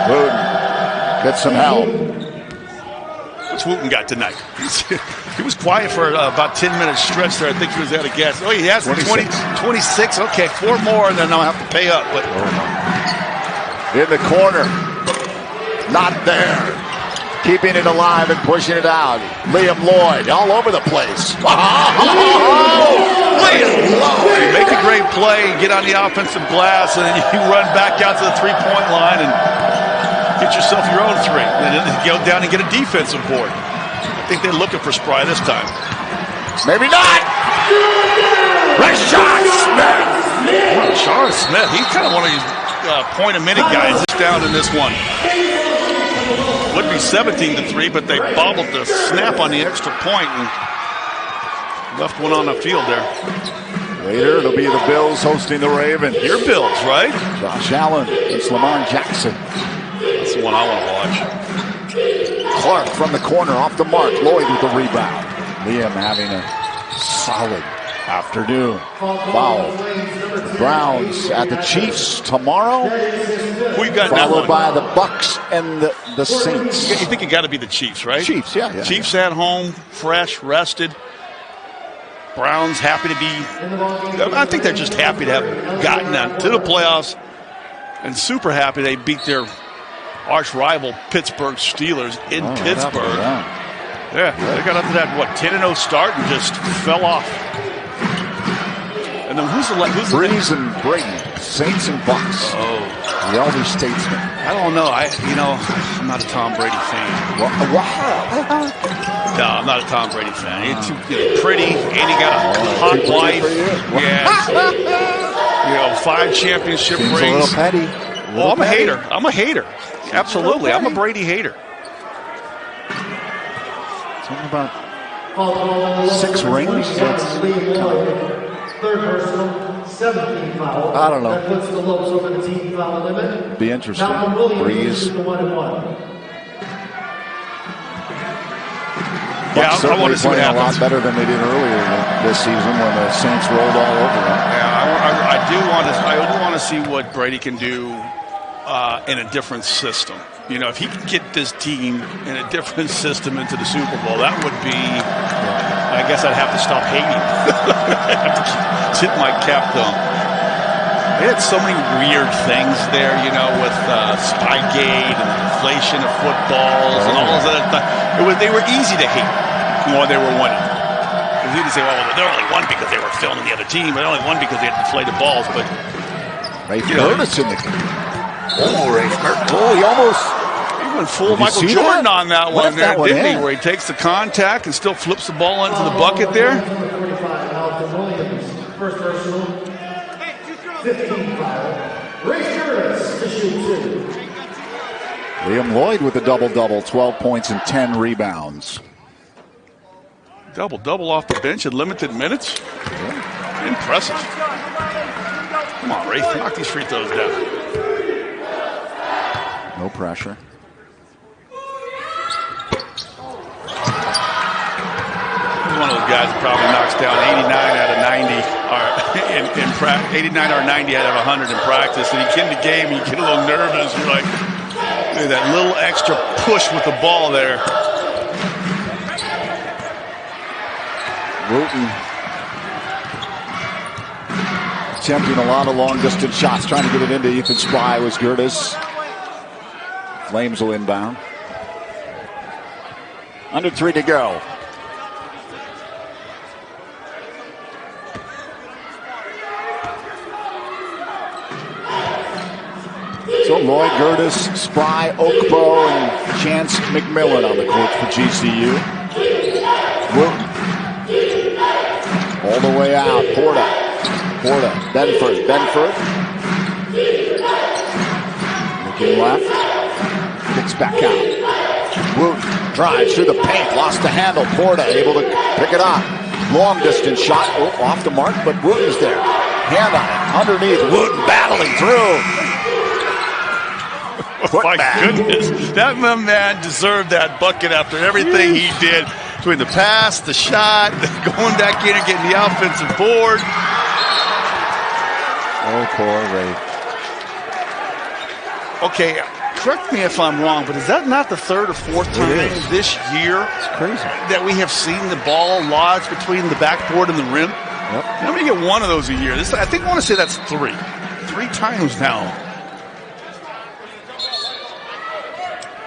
Wooten gets some help. What's Wooten got tonight? He was quiet for about 10-minute stretch there. I think he was out of gas. Oh, he has 26. Okay, 4 more, and then I'll have to pay up. But in the corner, not there. Keeping it alive and pushing it out. Liam Lloyd all over the place. Liam Lloyd! You make a great play, get on the offensive glass, and then you run back out to the 3-point line and get yourself your own 3. And then go down and get a defensive board. I think they're looking for Spry this time. Maybe not! Rashard Smith! Rashard Smith, he's kind of one of these point-a-minute guys down in this one. Would be 17-3, but they bobbled the snap on the extra point and left one on the field there. Later, it'll be the Bills hosting the Ravens. Your Bills, right? Josh Allen against Lamar Jackson. That's the one I want to watch. Clark from the corner, off the mark. Lloyd with the rebound. Liam having a solid afternoon. Foul. The Browns at the Chiefs tomorrow. Who you got followed by the Bucks and the Saints. You think it got to be the Chiefs, right? Chiefs, yeah. Chiefs at home, fresh, rested. Browns happy to be. I think they're just happy to have gotten to the playoffs, and super happy they beat their arch rival Pittsburgh Steelers in Pittsburgh. Yeah, they got up to that 10-0 start and just fell off. And then who's Breeze and Brady, Saints and Bucks. Oh, the elder statesman. I don't know. I'm not a Tom Brady fan. Wow. No, I'm not a Tom Brady fan. He's too pretty, and he got a hot wife. Yeah, 5 championship Seems rings. A little petty. Well, I'm a hater. Absolutely, I'm a Brady hater. Something about 6 rings. Third personal, 17 foul. I don't know. That puts the Lopes over the team foul limit. Be interesting. Breeze. The 1-1. Yeah, I want to see what happens. A lot better than they did earlier this season when the Saints rolled all over them. Yeah, I do want to see what Brady can do in a different system. You know, if he could get this team in a different system into the Super Bowl, that would be. I guess I'd have to stop hating. I'd have to tip my cap down. They had so many weird things there, you know, with Spygate and inflation of footballs and all those other things. They were easy to hate when they were winning. You could say, well, they only won because they were filming the other team. They only won because they had deflated balls. But Rafe Curtis in the game. Rafe Curtis. Oh, he almost. Went full Michael Jordan on that one there, didn't he? Where he takes the contact and still flips the ball into the bucket there. First personal, 15 foul. Rafe Curtis to shoot 2. Liam Lloyd with a double-double, 12 points and 10 rebounds. Double-double off the bench in limited minutes. Yeah. Impressive. Come on, Rafe, knock these free throws down. No pressure. One of those guys that probably knocks down 89 out of 90, or 89 or 90 out of 100 in practice. And you get in the game, and you get a little nervous. You're like, that little extra push with the ball there. Wooten attempting a lot of long-distance shots, trying to get it into Ethan Spry was Gertis. Flames will inbound. Under 3 to go. So Lloyd, Gertis, Spry, Oakbow, and Chance McMillan on the court for GCU. Wooten. All the way out. Porta. Benford. Looking left. Kicks back out. Wooten drives through the paint. Lost the handle. Porta able to pick it up. Long distance shot. Oh, off the mark, but Wooten's there. Hand on it. Underneath. Wooten battling through. Oh my goodness. That man deserved that bucket after everything he did. Between the pass, the shot, going back in and getting the offensive board. Oh, poor Ray. Okay, correct me if I'm wrong, but is that not the third or fourth time this year that we have seen the ball lodged between the backboard and the rim? Yep. I'm going to get one of those a year. I think I want to say that's three. 3 times now.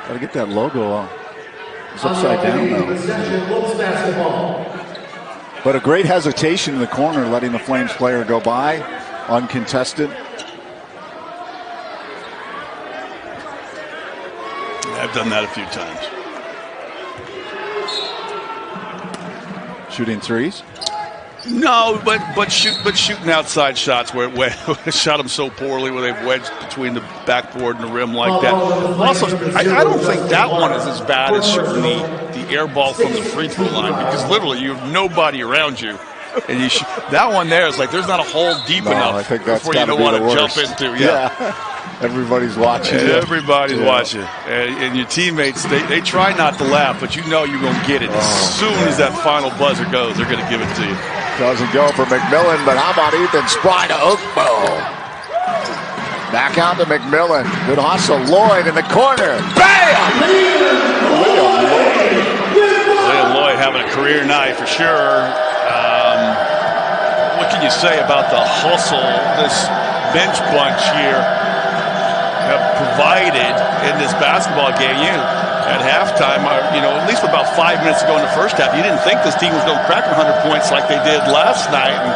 Gotta get that logo on. It's upside down now. But a great hesitation in the corner, letting the Flames player go by, uncontested. I've done that a few times. Shooting threes? No, but shooting outside shots where it shot them so poorly where they've wedged between the backboard and the rim like that. Also, I don't think that one is as bad as shooting the air ball from the free throw line, because literally you have nobody around you. And that one there is like there's not a hole deep enough I think that's before you don't want to jump into. Yeah. Everybody's watching. Everybody's watching. And your teammates, they try not to laugh, but you know you're going to get it. As soon as that final buzzer goes, they're going to give it to you. Doesn't go for McMillan, but how about Ethan Spry to Oakbow? Back out to McMillan. Good hustle. Lloyd in the corner. Bam! William Lloyd having a career night for sure. What can you say about the hustle this bench bunch here have provided in this basketball game? At halftime, at least about 5 minutes ago in the first half, you didn't think this team was going to crack 100 points like they did last night. And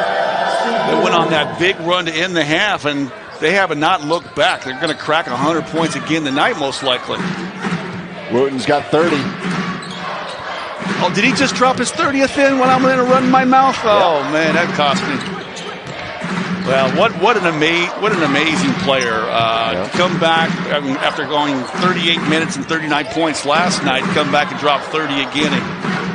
they went on that big run to end the half, and they have not looked back. They're going to crack 100 points again tonight, most likely. Wooten's got 30. Oh, did he just drop his 30th in when I'm going to run my mouth? Oh, man, that cost me. Well, what an amazing player to come back after going 38 minutes and 39 points last night, come back and drop 30 again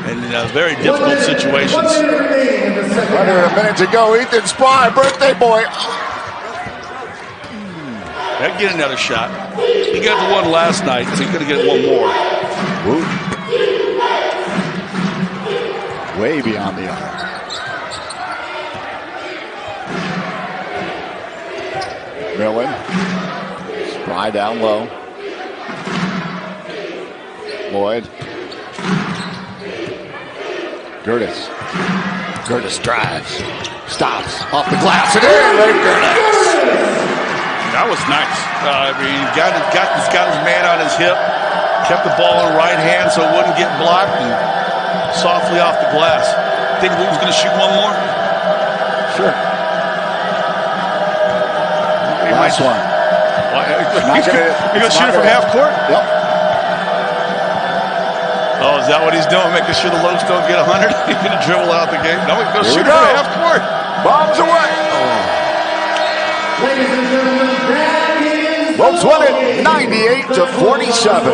in very difficult situations. Under a minute to go, Ethan Spry, birthday boy. He'll get another shot. He got the one last night, so he's going to get one more. Way beyond the arc. Millen. Spry down low. Lloyd. Gertis drives. Stops. Off the glass and in. Gertis. That was nice. He's got his man on his hip. Kept the ball in the right hand so it wouldn't get blocked. And softly off the glass. Think Wooten's going to shoot one more? Sure. Last one. He's going to shoot it from half court? Yep. Oh, is that what he's doing? Making sure the Lopes don't get 100? He's going to dribble out the game? No, he's going to shoot it from half court. Bombs away. Ladies and gentlemen, that is Lopes won it 98-47.